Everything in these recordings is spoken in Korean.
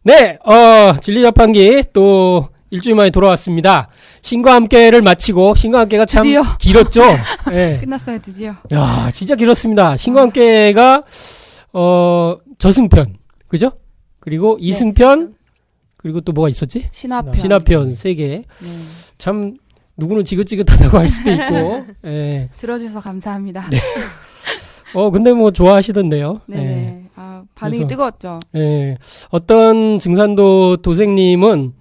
네, 진리자판기 또 일주일 만에 돌아왔습니다. 신과 함께를 마치고, 신과 함께가 참 드디어. 길었죠? 네. 끝났어요, 드디어. 야, 진짜 길었습니다. 신과 함께가, 저승편. 그죠? 그리고 이승편, 그리고 또 뭐가 있었지? 신화편. 신화편 3개. 참, 누구는 지긋지긋하다고 할 수도 있고, 예. 들어주셔서 감사합니다. 네. 근데 뭐 좋아하시던데요. 네네. 예. 아, 반응이 그래서- 뜨거웠죠. 예. 어떤 증산도 도생님은,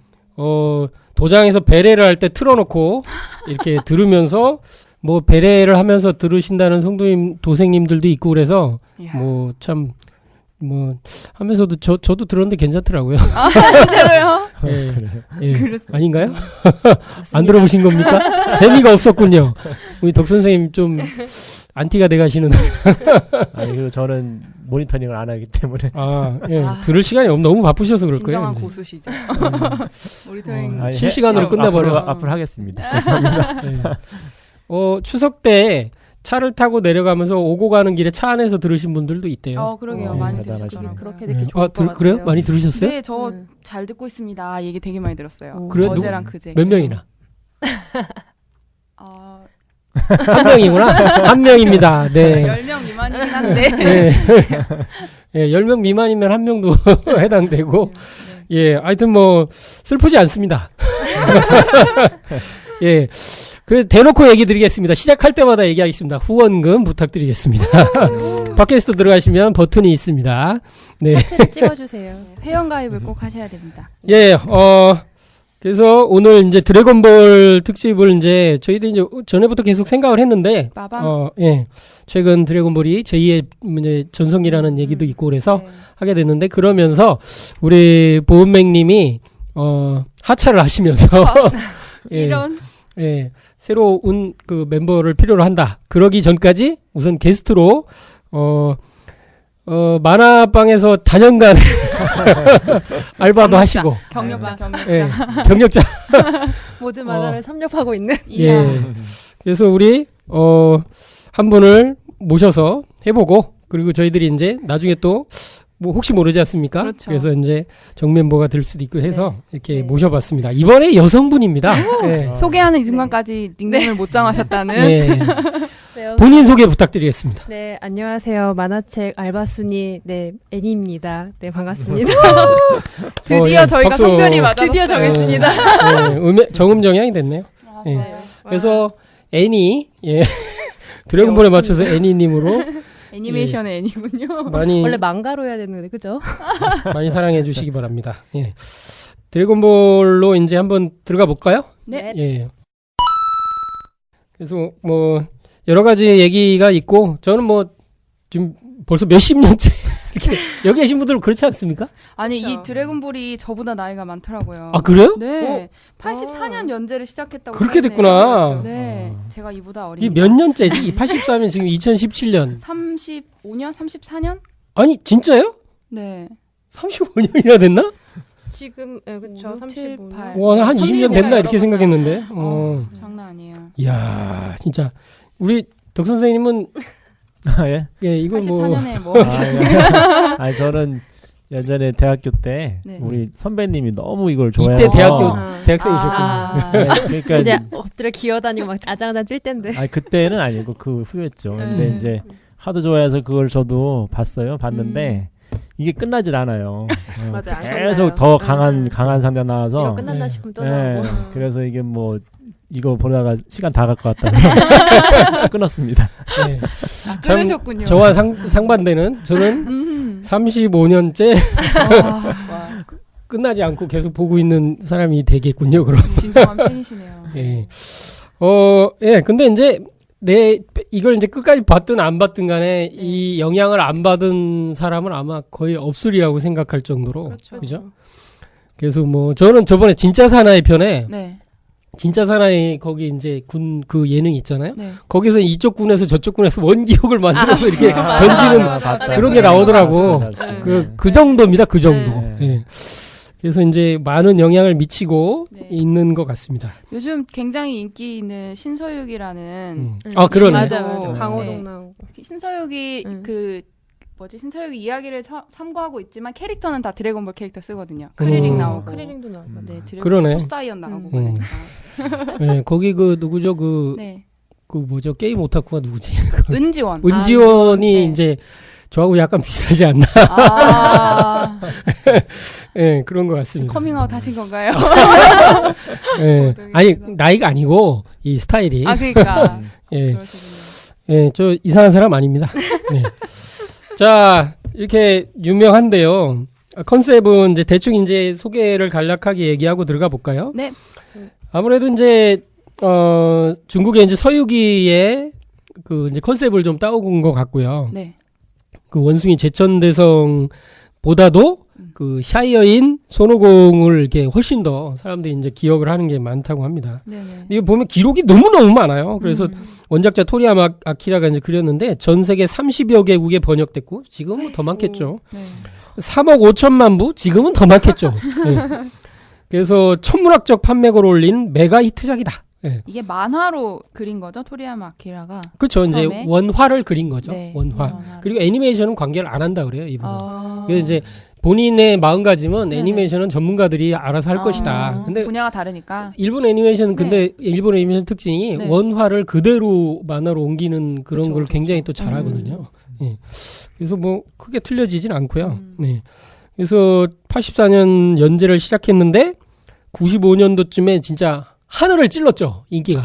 도장에서 배례를 할 때 틀어놓고, 이렇게 들으면서, 뭐, 배례를 하면서 들으신다는 성도님, 도생님들도 있고 그래서, 이야. 뭐, 참, 뭐, 하면서도 저도 들었는데 괜찮더라고요. 그대로요? 예. 그래요. 예. 그렇습니다. 아닌가요? 안 들어보신 겁니까? 재미가 없었군요. 우리 덕 선생님 좀, 안티가 돼가시는. 아니 그리고 저는 모니터링을 안 하기 때문에 예. 아. 들을 시간이 너무 바쁘셔서 그럴 거예요. 진정한 이제. 고수시죠. 모니터링. 아니, 실시간으로 끝내버려. 앞으로 하겠습니다. 죄송합니다. 네. 추석 때 차를 타고 내려가면서 오고 가는 길에 차 안에서 들으신 분들도 있대요. 그러게요. 어, 많이 대단하시네요. 들으셨더라고요. 그렇게 네. 듣기 좋을 것 같아요. 그래요? 많이 들으셨어요? 네, 저 잘 듣고 있습니다. 얘기 되게 많이 들었어요. 그래요? 어제랑 그제. 몇 명이나? 어, 한 명이구나. 한 명입니다. 네. 10명 미만이긴 한데. 네. 예, 10명 미만이면 한 명도 해당되고, 네. 예, 하여튼 뭐, 슬프지 않습니다. 예. 대놓고 얘기 드리겠습니다. 시작할 때마다 얘기하겠습니다. 후원금 부탁드리겠습니다. 팟캐스트 들어가시면 버튼이 있습니다. 네. 버튼을 찍어주세요. 회원가입을 꼭 하셔야 됩니다. 예, 그래서 오늘 이제 드래곤볼 특집을 이제 저희도 이제 전에부터 계속 생각을 했는데, 빠밤. 예. 최근 드래곤볼이 제2의 이제 전성기라는 얘기도 있고 그래서 네. 하게 됐는데, 그러면서 우리 보은맹님이, 하차를 하시면서, 예, 이런. 예, 새로운 그 멤버를 필요로 한다. 그러기 전까지 우선 게스트로, 만화방에서 단연간 알바도 하시고, 경력자, 경력자. 예, 경력자. 모든 만화를 섭렵하고 있는. 예. 그래서 우리, 한 분을 모셔서 해보고, 그리고 저희들이 이제 나중에 또, 뭐 혹시 모르지 않습니까? 그렇죠. 래서 이제 정멤버가 될 수도 있고 해서 이렇게 네. 모셔봤습니다. 이번에 여성분입니다. 예. 소개하는 이 순간까지 닉네임을 못 정하셨다는. 네. 네, 본인 소개 부탁드리겠습니다. 네, 안녕하세요. 만화책 알바순이 애니입니다. 네, 반갑습니다. 드디어 예, 저희가 박수. 성별이 맞았어요. 드디어 정했습니다. 정음정양이 됐네요. 예. 맞아요. 그래서 애니, 예. 드래곤볼에 맞춰서 애니님으로 애니메이션의 애니군요. 많이 원래 망가로 해야 되는데, 그죠? 많이 사랑해 주시기 바랍니다. 예. 드래곤볼로 이제 한번 들어가 볼까요? 네. 예. 그래서 뭐 여러 가지 얘기가 있고 저는 뭐 지금 벌써 몇십 년째 이렇게 여기 계신 분들은 그렇지 않습니까? 아니, 그렇죠. 이 드래곤볼이 저보다 나이가 많더라고요. 아 그래요? 네. 84년 연재를 시작했다고. 그렇게 하네요. 됐구나. 네. 제가 이보다 이 어립니다. 몇 년째지? 이 84면 지금 2017년. 35년? 34년? 아니 진짜요? 네. 35년이나 됐나? 지금, 그쵸. 5, 6, 7, 35년. 8. 와, 한 20년 됐나 이렇게 여러분. 생각했는데. 장난 아니에요. 이야, 진짜 우리 덕 선생님은 예? 예, 이건 뭐 84년에 뭐 아니 저는 예전에 대학교 때 네. 우리 선배님이 너무 이걸 좋아해서 이때 대학교 아. 대학생이셨군요. 네, 그러니까 이제 엎드려 기어다니고 막 아장아장 찔 텐데. 아니 그때는 아니고 그 후였죠. 근데 네. 이제 하도 좋아해서 그걸 저도 봤는데 이게 끝나질 않아요. 맞아요, 안 계속 끝나요. 더 강한 상대 이거 나와서 끝난다 네. 싶으면 또 네, 나오고. 그래서 이게 뭐 이거 보다가 시간 다 갈 것 같아서 끊었습니다. 예. 아, 끊으셨군요. 저와 상반되는 저는 35년째 와, 끝나지 않고 계속 보고 있는 사람이 되겠군요. 그럼. 진정한 팬이시네요. 예. 예. 근데 이제 이걸 이제 끝까지 봤든 안 봤든 간에 이 영향을 안 받은 사람은 아마 거의 없으리라고 생각할 정도로. 그렇죠. 그죠? 그래서 뭐 저는 저번에 진짜 사나이 편에 네. 진짜 사나이 거기 이제 군 그 예능 있잖아요. 네. 거기서 이쪽 군에서 저쪽 군에서 원기옥을 만들어서 이렇게 맞아, 던지는 맞아, 맞아. 그런 게 나오더라고. 맞습니다. 그 정도입니다. 그 정도. 네. 예. 그래서 이제 많은 영향을 미치고 네. 있는 것 같습니다. 요즘 굉장히 인기 있는 신서유기라는 아, 그러네. 맞아. 맞아. 네. 강호동 나오고. 신서유기 음. 그 뭐지 신서유기 이야기를 참고하고 있지만 캐릭터는 다 드래곤볼 캐릭터 쓰거든요. 크리링 나오고. 크리링도 나오고. 네, 드래곤볼 그러네. 초사이언 나오고 음. 그러니까. 네, 거기 그 누구죠? 네. 그 뭐죠? 게임 오타쿠가 누구지? 은지원. 은지원이 네. 이제 저하고 약간 비슷하지 않나? 아, 예, 그런 것 같습니다. 커밍아웃 하신 건가요? 예. 아니, 나이가 아니고, 이 스타일이. 아, 그러니까. 예. 그러시군요. 예, 저 이상한 사람 아닙니다. 네. 자, 이렇게 유명한데요. 컨셉은 이제 대충 이제 소개를 간략하게 얘기하고 들어가 볼까요? 네. 아무래도 이제, 중국의 이제 서유기의 그 이제 컨셉을 좀 따온 것 같고요. 네. 그 원숭이 제천대성보다도 그 샤이어인 손오공을 이렇게 훨씬 더 사람들이 이제 기억을 하는 게 많다고 합니다. 네네. 이거 보면 기록이 너무너무 많아요. 그래서 음. 원작자 토리야마 아키라가 이제 그렸는데 전 세계 30여 개국에 번역됐고 지금은 더 많겠죠. 네. 3억 5천만 부? 지금은 더 많겠죠. 네. 그래서 천문학적 판매고를 올린 메가 히트작이다. 네. 이게 만화로 그린 거죠? 토리야마 아키라가. 그렇죠. 이제 처음에? 원화를 그린 거죠. 네. 원화. 원화를. 그리고 애니메이션은 관계를 안 한다 그래요. 이분은. 아. 그래서 이제 본인의 마음가짐은 네네. 애니메이션은 전문가들이 알아서 할 아. 것이다. 근데 분야가 다르니까. 일본 애니메이션은 근데 일본 애니메이션 특징이 네. 원화를 그대로 만화로 옮기는 그런 그쵸, 걸 그쵸. 굉장히 또 잘하거든요. 예. 그래서 뭐 크게 틀려지진 않고요. 네. 그래서 84년 연재를 시작했는데 95년도쯤에 진짜 하늘을 찔렀죠. 인기가.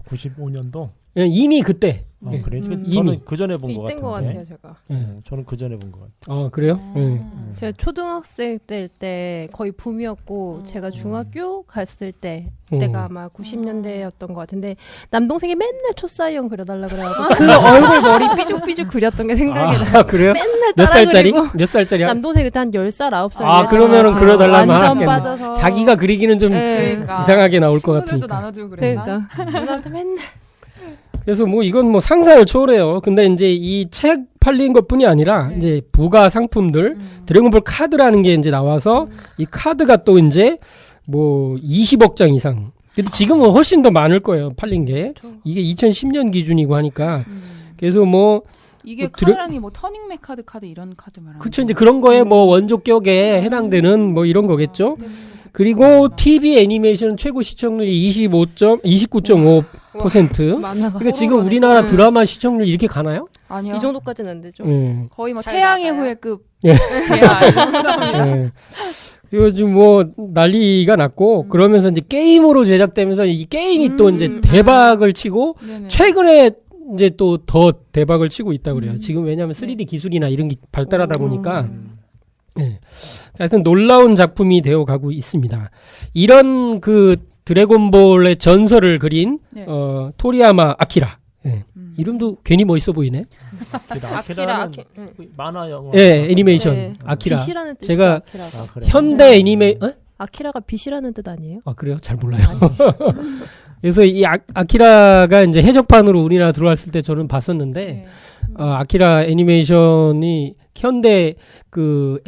95년도. 예, 이미 그때. 아, 예. 그래? 음. 이미. 저는 그 전에 본 것 이때인 것 같은데. 같아요, 제가. 예. 저는 그 전에 본 것 같아요. 아, 그래요? 예. 제가 초등학생 때 거의 붐이었고 제가 중학교 갔을 때가 아마 90년대였던 것 같은데 남동생이 맨날 초사이언 그려달라 그래가지고 그 얼굴 머리 삐죽삐죽 그렸던 게 생각이 나요. 아, 그래요? 맨날 몇 따라 살짜리? 그리고 몇 살짜리야? 남동생 그때 한 10살, 9살 아, 그러면은 그려달라면 완전 하겠네. 빠져서 자기가 그리기는 좀 네. 그러니까. 이상하게 나올 것 친구들도 같으니까. 나눠주고 그랬나? 그러니까 누나한테 맨날 그래서 뭐 이건 뭐 상상을 초월해요. 근데 이제 이 책 팔린 것뿐이 아니라 네. 이제 부가 상품들 드래곤볼 카드라는 게 이제 나와서 이 카드가 또 이제 뭐 20억 장 이상. 근데 지금은 훨씬 더 많을 거예요. 팔린 게. 이게 2010년 기준이고 하니까. 그래서 뭐 이게 뭐 드래- 카드라니 뭐 터닝맥 카드 이런 카드 말하는 그쵸 이제 그런 거에 뭐 원조격에 해당되는 뭐 이런 거겠죠. 그리고 TV 애니메이션 최고 시청률이 29.5%. 만화가 그러니까 지금 우리나라 드라마 시청률 이렇게 가나요? 아니요. 이 정도까지는 안 되죠. 거의 뭐 잘 태양의 나가요? 후예급. 예. 예. 요즘 뭐 난리가 났고 그러면서 이제 게임으로 제작되면서 이 게임이 또 이제 대박을 치고 네네. 최근에 이제 또 더 대박을 치고 있다고 그래요. 지금 왜냐하면 3D 기술이나 이런 게 발달하다 보니까 예. 하여튼 놀라운 작품이 되어 가고 있습니다. 이런 그 드래곤볼의 전설을 그린 네. 토리야마 아키라. 예. 이름도 괜히 멋있어 보이네. 아키라는 응. 만화 영화. 예, 애니메이션 네. 아키라. 빛이라는 뜻. 제가 아키라가. 아, 그래. 현대 애니메 아키라가 빛이라는 뜻 아니에요? 아 그래요? 잘 몰라요. 그래서 이 아키라가 이제 해적판으로 우리나라 들어왔을 때 저는 봤었는데 네. 아키라 애니메이션이 현대 그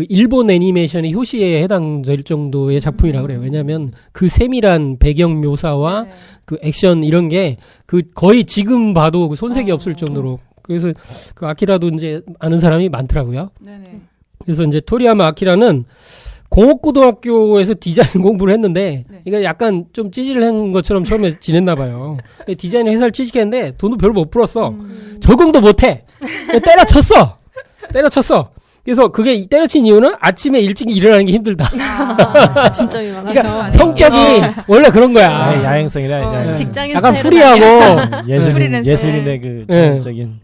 일본 애니메이션의 효시에 해당될 정도의 작품이라 그래요. 왜냐하면 그 세밀한 배경 묘사와 네. 그 액션 이런 게 그 거의 지금 봐도 그 손색이 없을 정도로 그래서 그 아키라도 이제 아는 사람이 많더라고요. 네네. 그래서 이제 토리야마 아키라는 공업고등학교에서 디자인 공부를 했는데 네. 이거 약간 좀 찌질한 것처럼 처음에 지냈나 봐요. 디자인 회사를 취직했는데 돈도 별로 못 벌었어. 적응도 못해. 때려쳤어. 그래서 그게 때려친 이유는 아침에 일찍 일어나는 게 힘들다. 아침점이 많아서 그러니까 성격이 원래 그런 거야. 아, 야행성이라 야행. 직장인 약간 스타일은 아니야. 프리하고. 프리랜서. 예술인의 그 예. 전형적인.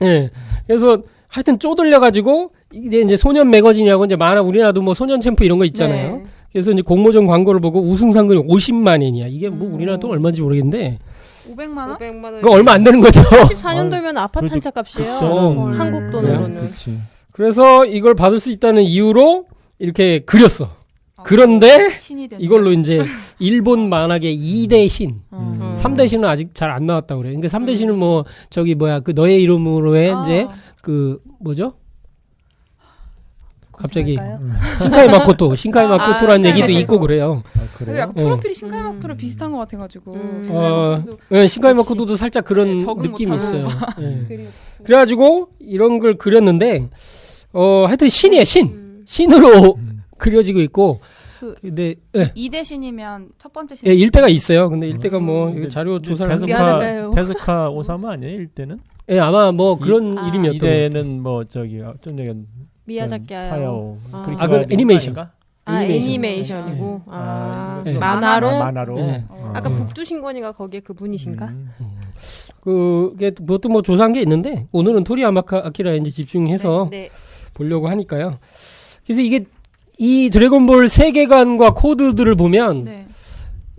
예. 그래서 하여튼 쪼들려가지고 이제 소년 매거진이라고 이제 만화 우리나라도 뭐 소년 챔프 이런 거 있잖아요. 네. 그래서 이제 공모전 광고를 보고 우승 상금이 50만 엔이야. 이게 뭐 우리나라 돈 얼마인지 모르겠는데 500만 원? 500만 원. 그거 얼마 안 되는 거죠. 14년도면 아파트 한 그래도 채 값이에요. 그때는 한국 돈으로는. 그렇지. 그래서 이걸 받을 수 있다는 이유로 이렇게 그렸어. 그런데 신이 된 이걸로 이제 일본 만화계 2대 신, 3대 신은 아직 잘 안 나왔다고 그래요. 그러니까 3대 신은 뭐 저기 뭐야 그 너의 이름으로의 이제 그 뭐죠? 갑자기 할까요? 신카이 마코토라는 아, 얘기도 네, 있고 네. 그래요. 그리고 약간 네. 프로필이 신카이 마코토랑 비슷한 것 같아가지고. 네, 신카이 마코토도 살짝 그런 네, 적응 느낌이 못하고. 있어요. 네. 그리고 그래가지고 이런 걸 그렸는데 하여튼 신이에요. 신으로 그려지고 있고 근데 이대신이면 첫 번째 신. 예, 일대가 있어요. 근데 일대가 뭐 근데 자료 조사를 하는 미안한데요. 테스카 오사마 아니에요? 1대는? 예, 아마 뭐 그런 아, 이름이었던 것 같아요. 2대는 뭐 저기 좀 전에 미야자키 하야오. 아, 그 애니메이션. 애니메이션이고 네. 만화로 만화로. 네. 아까 북두신권이가 거기에 그분이신가? 그게 그것도 뭐 조사한 게 있는데 오늘은 토리야마 아키라에 이제 집중해서 네. 보려고 하니까요. 그래서 이게 이 드래곤볼 세계관과 코드들을 보면 네.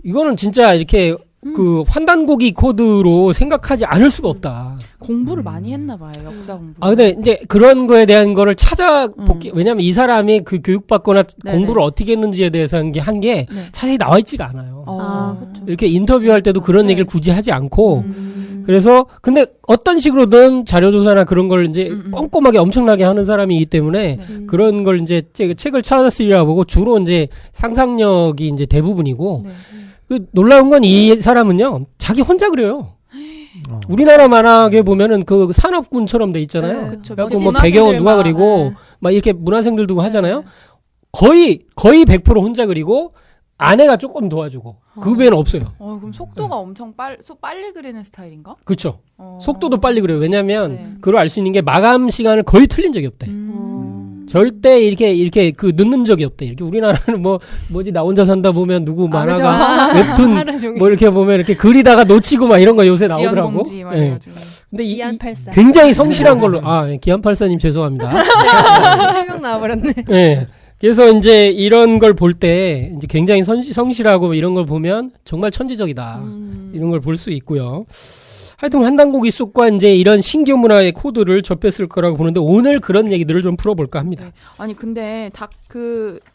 이거는 진짜 이렇게 그 환단고기 코드로 생각하지 않을 수가 없다. 공부를 많이 했나 봐요. 역사 공부. 아 근데 이제 그런 거에 대한 거를 찾아볼게. 왜냐면 이 사람이 그 교육받거나 네네. 공부를 어떻게 했는지에 대해서 한 게 네. 자세히 나와 있지가 않아요. 그렇죠. 이렇게 인터뷰할 때도 그런 네. 얘기를 굳이 하지 않고 음. 그래서 근데 어떤 식으로든 자료조사나 그런 걸 이제 꼼꼼하게 엄청나게 하는 사람이기 때문에 네. 그런 걸 이제 책을 찾았으리라 보고 주로 이제 상상력이 이제 대부분이고 네. 그 놀라운 건 이 사람은요 자기 혼자 그려요. 우리나라 만화계 보면은 그 산업군처럼 돼 있잖아요. 네, 그쵸. 그래갖고 뭐 문화생들만, 배경은 누가 그리고 네. 막 이렇게 문화생들 두고 하잖아요. 네. 거의 100% 혼자 그리고 아내가 조금 도와주고 그 외에는 없어요. 그럼 속도가 엄청 빨리 그리는 스타일인가? 그렇죠. 속도도 빨리 그래요. 왜냐면 네. 그걸 알 수 있는 게 마감 시간을 거의 틀린 적이 없대. 절대 이렇게 그 늦는 적이 없대. 이렇게 우리나라는 뭐지 나 혼자 산다 보면 누구 만화가 웹툰 하루 종일 뭐 이렇게 보면 이렇게 그리다가 놓치고 막 이런 거 요새 나오더라고. 지연공지 막 예. 이래가지고. 근데 기안84 굉장히 성실한 걸로 기안84님 죄송합니다. 실명 나와버렸네. 예. 그래서 이제 이런 걸 볼 때 이제 굉장히 성실하고 이런 걸 보면 정말 천재적이다. 이런 걸 볼 수 있고요. 하여튼 한단고기 속과 이제 이런 신규 문화의 코드를 접했을 거라고 보는데 오늘 그런 얘기들을 좀 풀어볼까 합니다. 네. 아니 근데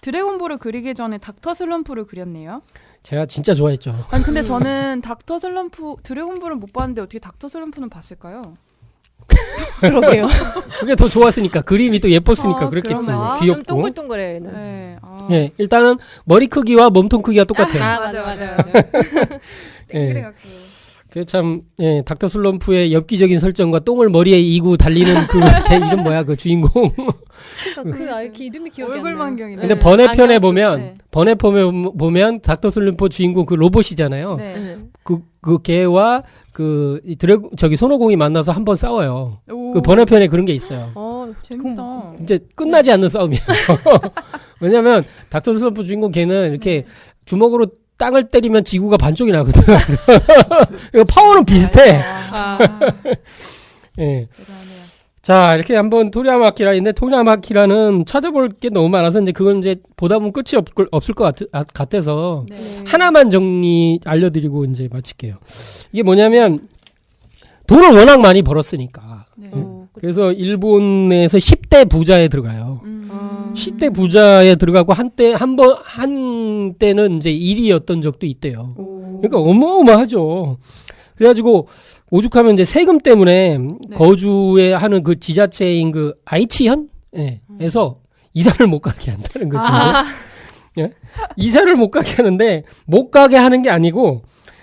드래곤볼을 그리기 전에 닥터 슬럼프를 그렸네요. 제가 진짜 좋아했죠. 아니 근데 저는 드래곤볼은 못 봤는데 어떻게 닥터 슬럼프는 봤을까요? 그러게요. 그게 더 좋았으니까 그림이 또 예뻤으니까 그랬겠지. 그러면. 귀엽고. 동글동글해 얘는. 네. 예, 일단은 머리 크기와 몸통 크기가 똑같아요. 맞아. 땡그래갖고. 그 참, 닥터 슬럼프의 엽기적인 설정과 똥을 머리에 이고 달리는 걔 이름 뭐야, 그 주인공. 그 아이 이름이 기억이 얼굴만 안 나요. 기억이 근데 네. 번외편에 안경쓰- 보면 닥터 슬럼프 주인공 그 로봇이잖아요. 네. 네. 그 걔와 손오공이 만나서 한번 싸워요. 오. 그 번외편에 그런 게 있어요. 재밌다. 이제 끝나지 않는 싸움이에요. 왜냐면 닥터 슬럼프 주인공 걔는 이렇게 주먹으로 땅을 때리면 지구가 반쪽이 나거든. 이거 파워는 비슷해. 예. 대단해요. 자, 이렇게 한번 토리야마 아키라인데 토리야마 아키라는 찾아볼 게 너무 많아서 이제 그건 이제 보다 보면 끝이 없을 것 같아서 네. 하나만 알려드리고 이제 마칠게요. 이게 뭐냐면 돈을 워낙 많이 벌었으니까. 네. 그래서 일본에서 10대 부자에 들어가요. 10대 부자에 들어가고 한때는 이제 1위였던 적도 있대요. 그러니까 어마어마하죠. 그래가지고 오죽하면 이제 세금 때문에 거주에 하는 그 지자체인 그 아이치현에서 이사를 못 가게 한다는 거지. 예? 이사를 못 가게 하는데 못 가게 하는 게 아니고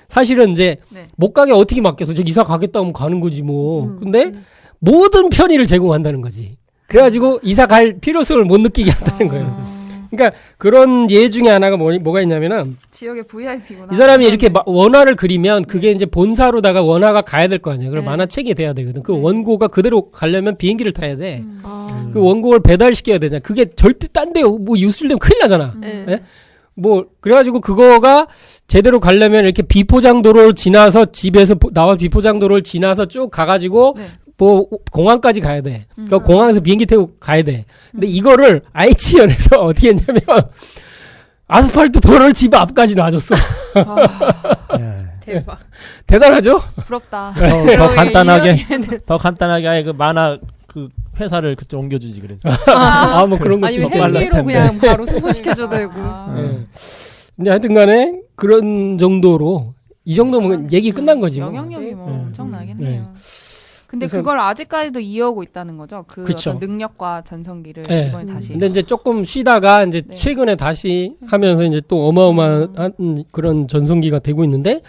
사실은 이제 못 가게 어떻게 맡겨서 저 이사 가겠다 하면 가는 거지 뭐. 근데 모든 편의를 제공한다는 거지. 그래가지고 이사 갈 필요성을 못 느끼게 한다는 거예요. 그러니까 그런 예 중에 하나가 뭐가 있냐면은 지역의 VIP구나. 이 사람이 이렇게 원화를 그리면 그게 이제 본사로다가 원화가 가야 될 거 아니에요. 그럼 만화책이 돼야 되거든. 그 원고가 그대로 가려면 비행기를 타야 돼. 그 원고를 배달시켜야 되잖아. 그게 절대 딴 데 뭐 유출되면 큰일 나잖아. 예? 뭐 그래가지고 그거가 제대로 가려면 이렇게 비포장도로를 지나서 집에서 나와 비포장도로를 지나서 쭉 가가지고 뭐 공항까지 가야 돼. 그러니까 공항에서 비행기 타고 가야 돼. 근데 이거를 아이치현에서 어떻게 했냐면 아스팔트 도로를 집 앞까지 놔줬어. 대박. 대단하죠? 부럽다. 더 간단하게 아예 그 만화 그 회사를 그쪽 옮겨주지 그래서. 뭐 그런 것도 아니면 있고. 헬기로 그냥 바로 수소시켜줘도 되고. 근데 하여튼간에 그런 정도로 이 정도면 얘기 끝난 거지. 뭐. 영향력이 뭐 엄청나겠네요. 근데 그래서- 그걸 아직까지도 이어오고 있다는 거죠. 그 그쵸. 어떤 능력과 전성기를 네. 이번에 다시. 근데 이제 조금 쉬다가 이제 네. 최근에 다시 하면서 이제 또 어마어마한 그런 전성기가 되고 있는데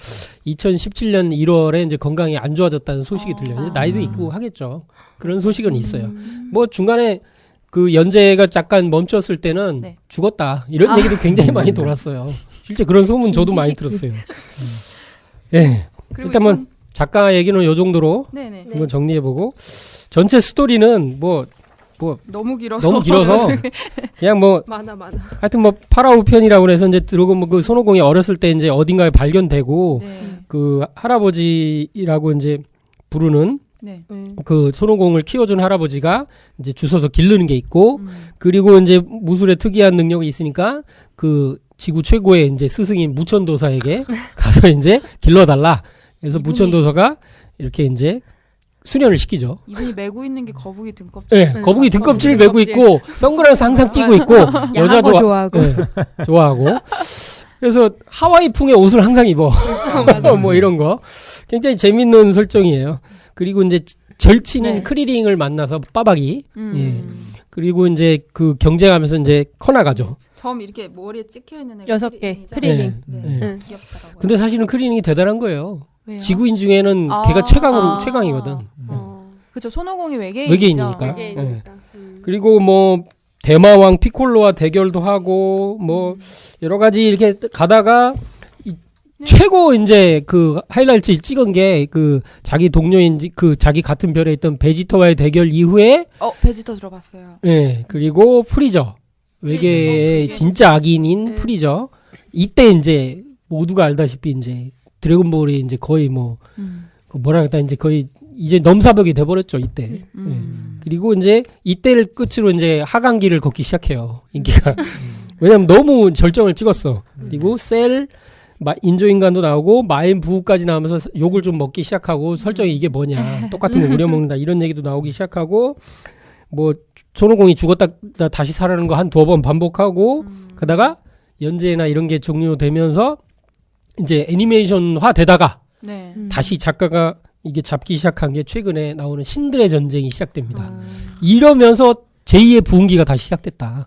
2017년 1월에 이제 건강이 안 좋아졌다는 소식이 들려요. 이제 나이도 있고 하겠죠. 그런 소식은 있어요. 뭐 중간에 그 연재가 잠깐 멈췄을 때는 네. 죽었다 이런 얘기도 굉장히 많이 돌았어요. 실제 그런 소문 저도 많이 들었어요. 예. 그리고 일단 뭐 작가 얘기는 요 정도로 네네. 한번 정리해보고 전체 스토리는 뭐 너무 길어서. 너무 길어서 그냥 뭐 많아. 하여튼 뭐 파라오 편이라고 그래서 이제 들어오고 뭐 그 손오공이 어렸을 때 이제 어딘가에 발견되고 네. 그 할아버지라고 이제 부르는 네. 그 손오공을 키워준 할아버지가 이제 주워서 기르는 게 있고 음. 그리고 이제 무술의 특이한 능력이 있으니까 그 지구 최고의 이제 스승인 무천도사에게 가서 이제 길러달라. 그래서 이분이- 무천도사가 이렇게 이제 수련을 시키죠. 이분이 메고 있는 게 거북이 등껍질. 예, 네, 거북이 등껍질 거북이 메고 등껍질. 있고 선글라스 항상 끼고 있고 여자 야한 거 좋아하고. 예, 좋아하고 그래서 하와이풍의 옷을 항상 입어. 뭐 이런 거 굉장히 재밌는 설정이에요. 그리고 이제 절친인 네. 크리링을 만나서 빠박이 그리고 이제 그 경쟁하면서 이제 커나가죠. 점 이렇게 머리에 찍혀 있는 애가 6개 크리링이죠? 크리링. 네. 예. 응. 귀엽더라고요. 근데 사실은 크리링이 대단한 거예요. 왜요? 지구인 중에는 아. 걔가 최강이거든. 그쵸. 손오공이 외계인이죠. 외계인이니까. 외계인이니까. 그리고 뭐 대마왕 피콜로와 대결도 하고 뭐 여러 가지 이렇게 가다가 최고 이제 그 하이라이트 찍은 게 그 자기 동료인 그 자기 같은 별에 있던 베지터와의 대결 이후에 베지터 들어봤어요. 예 그리고 프리저 외계의 프리저. 진짜 악인인 네. 프리저 이때 이제 모두가 알다시피 이제 드래곤볼이 이제 거의 뭐 뭐라 그랬다 이제 거의 이제 넘사벽이 돼버렸죠 이때. 그리고 이제 이때를 끝으로 이제 하강기를 걷기 시작해요 인기가. 왜냐면 너무 절정을 찍었어. 그리고 셀 인조인간도 나오고 마인 부우까지 나오면서 욕을 좀 먹기 시작하고 설정이 이게 뭐냐 똑같은 거 우려먹는다 이런 얘기도 나오기 시작하고 뭐 손오공이 죽었다 다시 살아나는 거 한 2번 반복하고 그러다가 연재나 이런 게 종료되면서 이제 애니메이션화 되다가 네. 다시 작가가 이게 잡기 시작한 게 최근에 나오는 신들의 전쟁이 시작됩니다. 아. 이러면서 제2의 부흥기가 다시 시작됐다.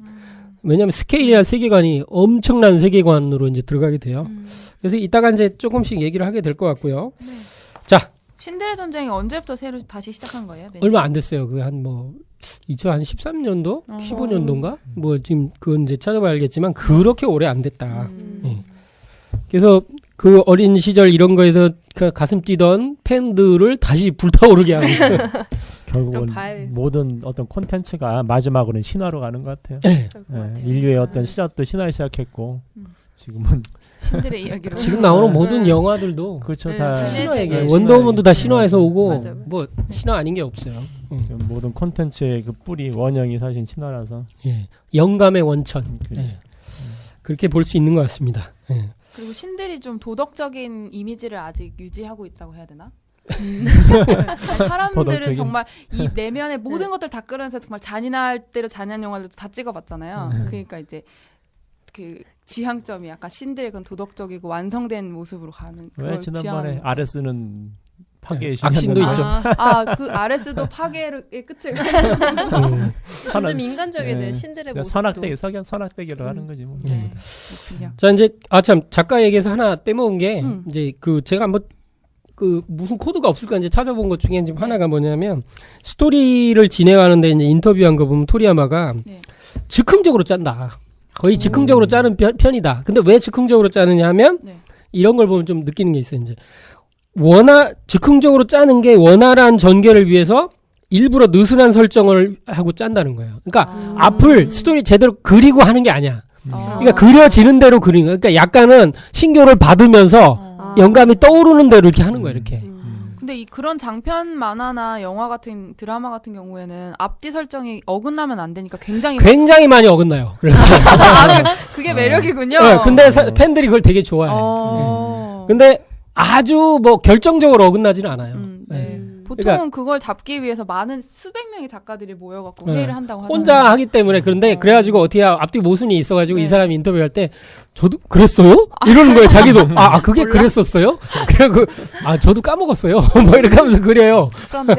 왜냐하면 스케일이나 세계관이 엄청난 세계관으로 이제 들어가게 돼요. 그래서 이따가 이제 조금씩 얘기를 하게 될 것 같고요. 자, 신들의 전쟁이 언제부터 새로 다시 시작한 거예요? 매년? 얼마 안 됐어요. 그 한 뭐 2013년도, 15년도인가? 뭐 지금 그건 이제 찾아봐야 알겠지만 그렇게 오래 안 됐다. 예. 그래서 그 어린 시절 이런 거에서 그 가슴 뛰던 팬들을 다시 불타오르게 하는. 결국은 발. 모든 어떤 콘텐츠가 마지막으로는 신화로 가는 것 같아요. 예. 인류의 어떤 시작도 신화에 시작했고 지금은 신들의 이야기로. 지금 나오는 모든 영화들도 그렇죠. 네, 다 신의 신화 얘기예요. 세계. 원더우먼도 다 신화에서 오고 맞아. 뭐 신화 아닌 게 없어요. 모든 콘텐츠의 그 뿌리 원형이 사실 신화라서 예. 영감의 원천. 그렇죠. 예. 그렇게 볼 수 있는 것 같습니다. 예. 그리고 신들이 좀 도덕적인 이미지를 아직 유지하고 있다고 해야 되나? 사람들은 도덕적인- 정말 이 내면의 모든 것들 다 끌어내서 정말 잔인할 대로 잔인한 영화들도 다 찍어봤잖아요. 그러니까 이제 그 지향점이 약간 신들의 그런 도덕적이고 완성된 모습으로 가는 왜 그걸 지난번에 지향하는 아레스는 파괴의 악신도 신이었는데 있죠. 그 아레스도 파괴의 끝을 점점 인간적이 돼 네. 신들의 모습도. 선악대기를 하는 거지 뭐. 네. 그렇군요. 자 이제 참 작가 얘기에서 하나 빼먹은 게 이제 그 제가 한번 그 무슨 코드가 없을까 이제 찾아본 것 중에 지금 하나가 뭐냐면 스토리를 진행하는데 이제 인터뷰한 거 보면 토리야마가 네. 즉흥적으로 짠다. 거의 즉흥적으로 짜는 편이다. 근데 왜 즉흥적으로 짜느냐 하면 네. 이런 걸 보면 좀 느끼는 게 있어요. 이제 즉흥적으로 짜는 게 원활한 전개를 위해서 일부러 느슨한 설정을 하고 짠다는 거예요. 그러니까 앞을 스토리 제대로 그리고 하는 게 아니야. 그러니까 그려지는 대로 그리는 거야. 그러니까 약간은 신교를 받으면서 영감이 떠오르는 대로 이렇게 하는 거야. 이렇게. 근데 그런 장편 만화나 영화 같은 드라마 같은 경우에는 앞뒤 설정이 어긋나면 안 되니까 굉장히 많이 어긋나요. 그래서 그게 매력이군요. 네, 근데 팬들이 그걸 되게 좋아해. 근데 아주 뭐 결정적으로 어긋나지는 않아요. 네. 보통은 그걸 잡기 위해서 많은 수백 명의 작가들이 모여갖고 네. 회의를 한다고 하잖아요. 혼자 하기 때문에 그런데 그래가지고 어떻게 앞뒤 모순이 있어가지고 네. 이 사람이 인터뷰할 때 저도 그랬어요? 이러는 거예요. 자기도 그게 그랬었어요? 그래갖고 저도 까먹었어요. 뭐 이렇게 하면서 그래요. 그런데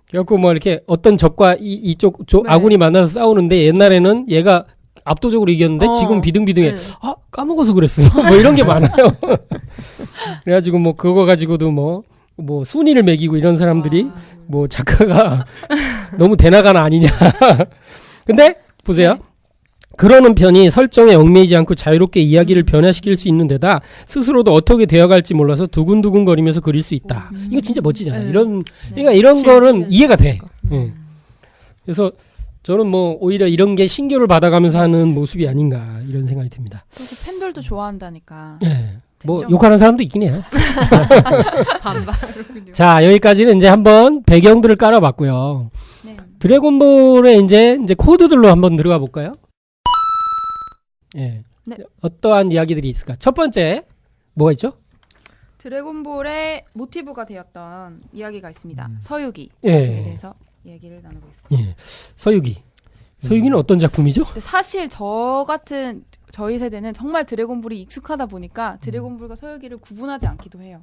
그래갖고 뭐 이렇게 어떤 적과 이쪽 네. 아군이 만나서 싸우는데 옛날에는 얘가 압도적으로 이겼는데 지금 비등비등해. 네. 까먹어서 그랬어요. 뭐 이런 게 많아요. 그래가지고 뭐 그거 가지고도 뭐 순위를 매기고 이런 사람들이 뭐 작가가 너무 대나가나 아니냐. 근데 보세요. 네. 그러는 편이 설정에 얽매이지 않고 자유롭게 이야기를 변화시킬 수 있는 데다 스스로도 어떻게 되어갈지 몰라서 두근두근거리면서 그릴 수 있다. 이거 진짜 멋지잖아요. 네. 그러니까 이런 거는 즐기면서 이해가 돼. 그래서 저는 뭐 오히려 이런 게 신교를 받아가면서 하는 모습이 아닌가 이런 생각이 듭니다. 그리고 팬들도 좋아한다니까. 네. 뭐 됐죠? 욕하는 사람도 있긴 해요. 반발. 자, 여기까지는 이제 한번 배경들을 깔아봤고요. 네. 드래곤볼의 이제 코드들로 한번 들어가 볼까요? 예. 네. 어떠한 이야기들이 있을까? 첫 번째 뭐가 있죠? 드래곤볼의 모티브가 되었던 이야기가 있습니다. 서유기에 예. 대해서 이야기를 나눠보겠습니다. 예. 서유기. 서유기는 어떤 작품이죠? 근데 사실 저 같은 저희 세대는 정말 드래곤볼이 익숙하다 보니까 드래곤볼과 서유기를 구분하지 않기도 해요.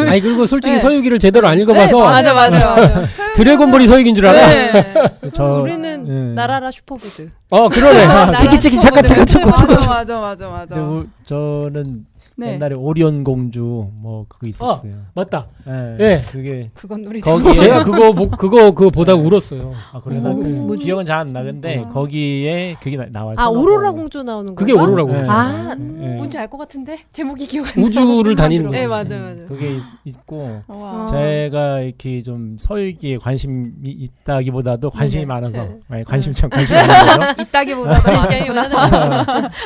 아니 그리고 솔직히 네. 서유기를 제대로 안 읽어봐서 맞아. 드래곤볼이 서유기인 줄 알아? 네. 저 우리는 나라라 슈퍼보드. 그러네. 치키치키 차카 차카 초코 초코. 맞아. 저는 네. 옛날에 오리온 공주 뭐 그거 있었어요. 맞다. 예. 예. 그게 그건 우리 거기에 제가 그거 보다 울었어요. 그래 나 뭐지? 기억은 잘 안 나는데 거기에 그게 나와요. 오로라 공주 나오는 거. 그게 오로라 공주. 뭔지 알 것 같은데 제목이 기억 안 나. 우주를 다니는 거죠. 네, 맞아. 그게 있고 와. 제가 이렇게 좀 서유기에 관심이 있다기보다도 관심이 네. 많아서 네. 관심이 많은 거죠. 있다기보다도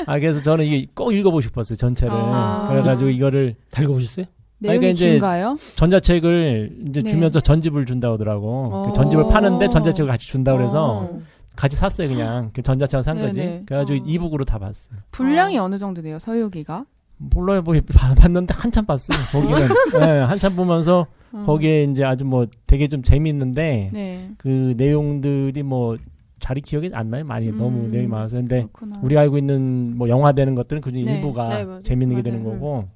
그래서 저는 이게 꼭 읽어보고 싶었어요 전체를. 그래가지고 이거를 다 읽어보셨어요? 내용이 그러니까 이제 긴가요? 전자책을 이제 네. 주면서 전집을 준다고 하더라고. 그 전집을 파는데 전자책을 같이 준다고 그래서 같이 샀어요 그냥. 그 전자책을 산 거지. 네네. 그래가지고 이북으로 다 봤어요. 분량이 어느 정도 돼요, 서유기가? 몰라요 뭐 봤는데 한참 봤어요. 거기는 네, 한참 보면서 거기에 이제 아주 뭐 되게 좀 재밌는데 네. 그 내용들이 뭐 잘 기억이 안 나요. 많이 너무 내용이 많아서. 근데 그렇구나. 우리가 알고 있는 뭐 영화되는 것들은 그중 네. 일부가 네, 맞아요. 재밌는 게 맞아요. 되는 거고.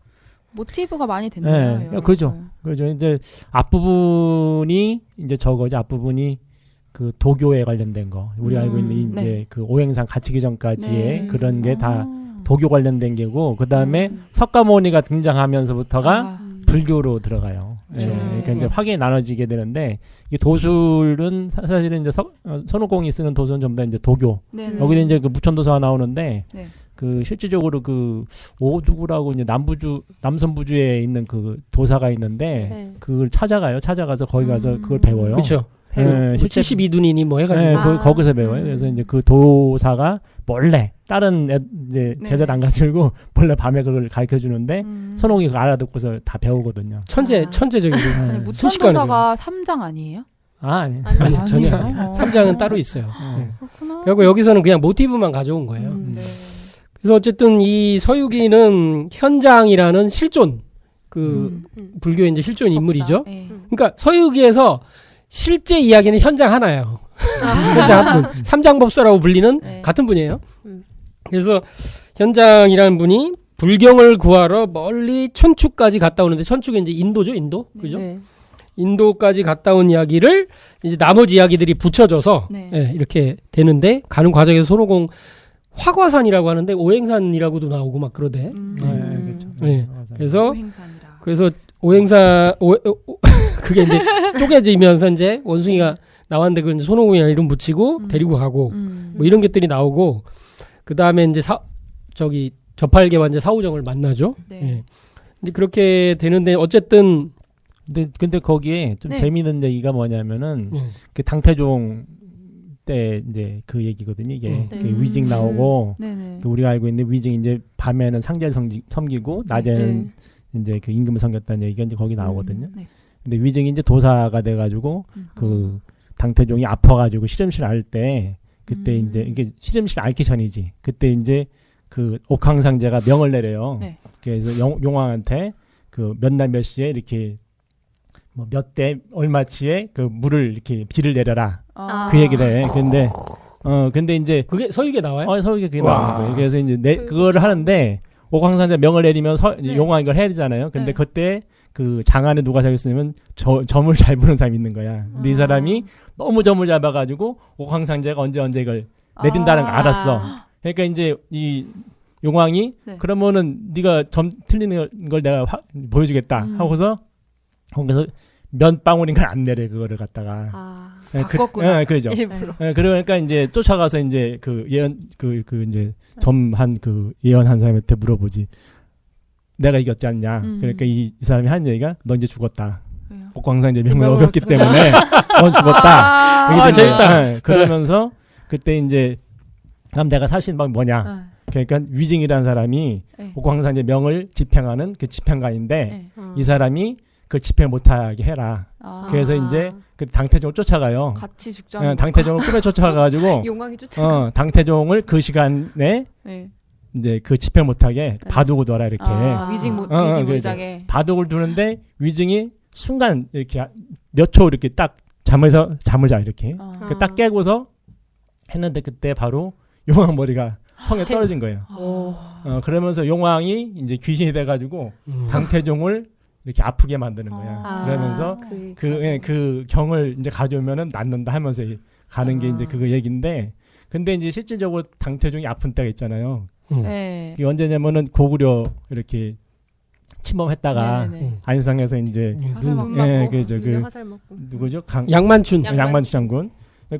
모티브가 많이 됐네요. 네, 여러 그죠. 걸. 그죠. 이제 앞부분이 이제 저거죠. 앞부분이 그 도교에 관련된 거. 우리가 알고 있는 이제 네. 그 오행산 갇히기 전까지의 네. 그런 게 다 아. 도교 관련된 게고 그다음에 석가모니가 등장하면서부터가 불교로 들어가요. 그렇죠. 그러니까 이제 확연히 나눠지게 되는데 이게 도술은 사실은 이제 손오공이 쓰는 도술은 전부 다 이제 도교. 네. 여기는 이제 그 무천도사가 나오는데 네. 그 실질적으로 그 오두구라고 이제 남선부주에 있는 그 도사가 있는데 네. 그걸 찾아가서 거기 가서 그걸 배워요. 그렇죠. 네, 실제 72dun이니 뭐 해가지고. 네, 아. 거기서 배워요. 그래서 이제 그 도사가 몰래 다른 이제 네. 제자를 안 가지고 몰래 밤에 그걸 가르쳐 주는데 선홍이 그거 알아듣고서 다 배우거든요. 천재적이고. 아니, 순식간에 무천도사가 3장 아니에요? 아니. 아니, 전혀 아니에요? 아니에요. 3장은 따로 있어요. 그렇구나. 그리고 여기서는 그냥 모티브만 가져온 거예요. 네. 그래서 어쨌든 이 서유기는 현장이라는 실존, 불교의 이제 실존 인물이죠. 네. 그러니까 서유기에서 실제 이야기는 현장 하나예요. 현장 한 분. 삼장법사라고 불리는 네. 같은 분이에요. 음. 그래서 현장이라는 분이 불경을 구하러 멀리 천축까지 갔다 오는데 천축이 이제 인도죠, 인도. 그죠? 네. 인도까지 갔다 온 이야기를 이제 나머지 이야기들이 붙여져서 네. 예, 이렇게 되는데 가는 과정에서 손오공 화과산이라고 하는데 오행산이라고도 나오고 막 그러대. 네, 그렇죠. 네. 그래서 오행산이라. 그래서 그게 이제 쪼개지면서 이제 원숭이가 나왔는데 그 손오공이랑 이름 붙이고 데리고 가고 뭐 이런 것들이 나오고 그 다음에 이제 저팔계와 이제 사후정을 만나죠. 네. 예. 이제 그렇게 되는데 어쨌든 근데 거기에 좀 네. 재미있는 얘기가 뭐냐면은 그 당태종 때 이제 그 얘기거든요. 이게 네. 그 위징 나오고 네네. 그 우리가 알고 있는 위징 이제 밤에는 상제를 섬기고 낮에는 이제 그 임금을 섬겼다는 얘기가 이제 거기 나오거든요. 네. 근데 위징이 이제 도사가 돼가지고 그 당태종이 아파가지고 실험실 알 때 그때 이제 이게 실험실 앓기 전이지. 그때 이제 그 옥황상제가 명을 내려요. 네. 그래서 용왕한테 그 몇 날 몇 시에 이렇게 뭐 몇 대 얼마치의 그 물을 이렇게 비를 내려라 아. 그 얘기를 해. 근데 이제 그게 서유기에 나와요? 서울에 그게 와. 나오는 거예요. 그래서 이제 그거를 하는데 옥황상제 명을 내리면 네. 용왕이 이걸 해야 되잖아요. 근데 네. 그때 그 장안에 누가 잡혔으면 점을 잘 보는 사람이 있는 거야. 근데 이 사람이 너무 점을 잡아가지고 옥황상제가 언제 이걸 내린다는 걸 알았어. 그러니까 이제 이 용왕이 네. 그러면은 네가 점 틀리는 걸 내가 보여주겠다 하고서 거기서 면 방울인가 안 내려 그거를 갖다가 아, 바꿨구나. 그죠. 일부러. 그러니까 이제 쫓아가서 이제 그 예언 그 이제 점한 그 예언한 사람한테 물어보지. 내가 이겼지 않냐. 그러니까 이 사람이 한 얘기가 너 이제 죽었다. 왜요? 옥황상제 명을 명을 어겼기 어겼다. 때문에 넌 죽었다. 아, 이게 된 재밌다. 거야. 네, 그러면서 그때 이제 그럼 내가 사실 막 뭐냐. 아, 그러니까 위증이라는 사람이 네. 옥황상제 명을 집행하는 그 집행관인데 네. 이 사람이 그걸 집행 못하게 해라. 아, 그래서 이제 그 당태종을 쫓아가요. 같이 죽자는 당태종을 끌어 쫓아가가지고 용왕이 쫓아가. 당태종을 그 시간에 네. 이제 그 집행 못하게 네. 바둑을 둬라 이렇게 아, 위증 그러죠. 못하게. 바둑을 두는데 위증이 순간 이렇게 몇 초 이렇게 딱 잠을 자 이렇게 아. 그 딱 깨고서 했는데 그때 바로 용왕 머리가 성에 떨어진 거예요. 그러면서 용왕이 이제 귀신이 돼가지고 당태종을 이렇게 아프게 만드는 거야. 아. 그러면서 그 그 경을 이제 가져오면은 낫는다 하면서 가는 게 아. 이제 그거 얘기인데 근데 이제 실질적으로 당태종이 아픈 때가 있잖아요. 네. 그게 언제냐면은 고구려 이렇게 침범했다가 네, 네. 안상에서 이제 화살 못 예, 맞고. 그죠 그 화살 먹고. 누구죠 양만춘. 양만추 장군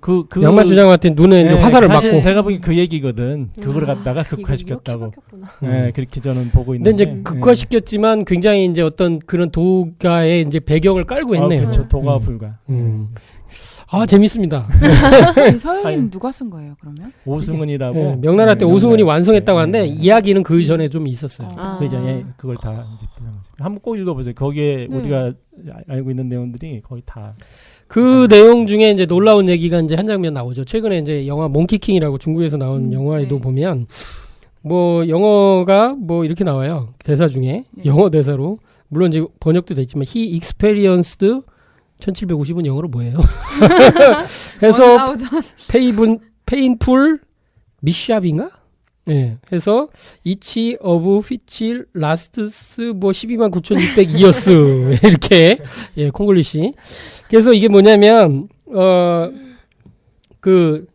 그 양만춘 장한테 눈에 이제 예, 화살을 사실 맞고. 제가 보기 그 얘기거든. 그걸 갖다가 이거 극화시켰다고. 이렇게 바뀌었구나. 예, 그렇게 저는 보고 근데 있는데. 이제 극화시켰지만 굉장히 이제 어떤 그런 도가의 이제 배경을 깔고 했네요. 그렇죠. 도가 음. 불가. 아 재밌습니다. 이 서유기는 누가 쓴 거예요, 그러면? 오승은이라고. 예, 명나라 때 오승훈이 완성했다고 하는데 예. 이야기는 그 전에 좀 있었어요. 아. 그죠. 예, 그걸 다 이제 한번 꼭 읽어보세요. 거기에 네. 우리가 알고 있는 내용들이 거의 다. 그 내용 중에 이제 놀라운 얘기가 이제 한 장면 나오죠. 최근에 이제 영화 몽키킹이라고 중국에서 나온 영화에도 네. 보면 뭐 영어가 뭐 이렇게 나와요. 대사 중에 네. 영어 대사로 물론 이제 번역도 돼 있지만 he experienced 1750은 영어로 뭐예요? 해서 나오죠. painful mishap인가? 예. 해서 each of which lasts 뭐 129,600 years 이렇게 예, 콩글리시. 그래서 이게 뭐냐면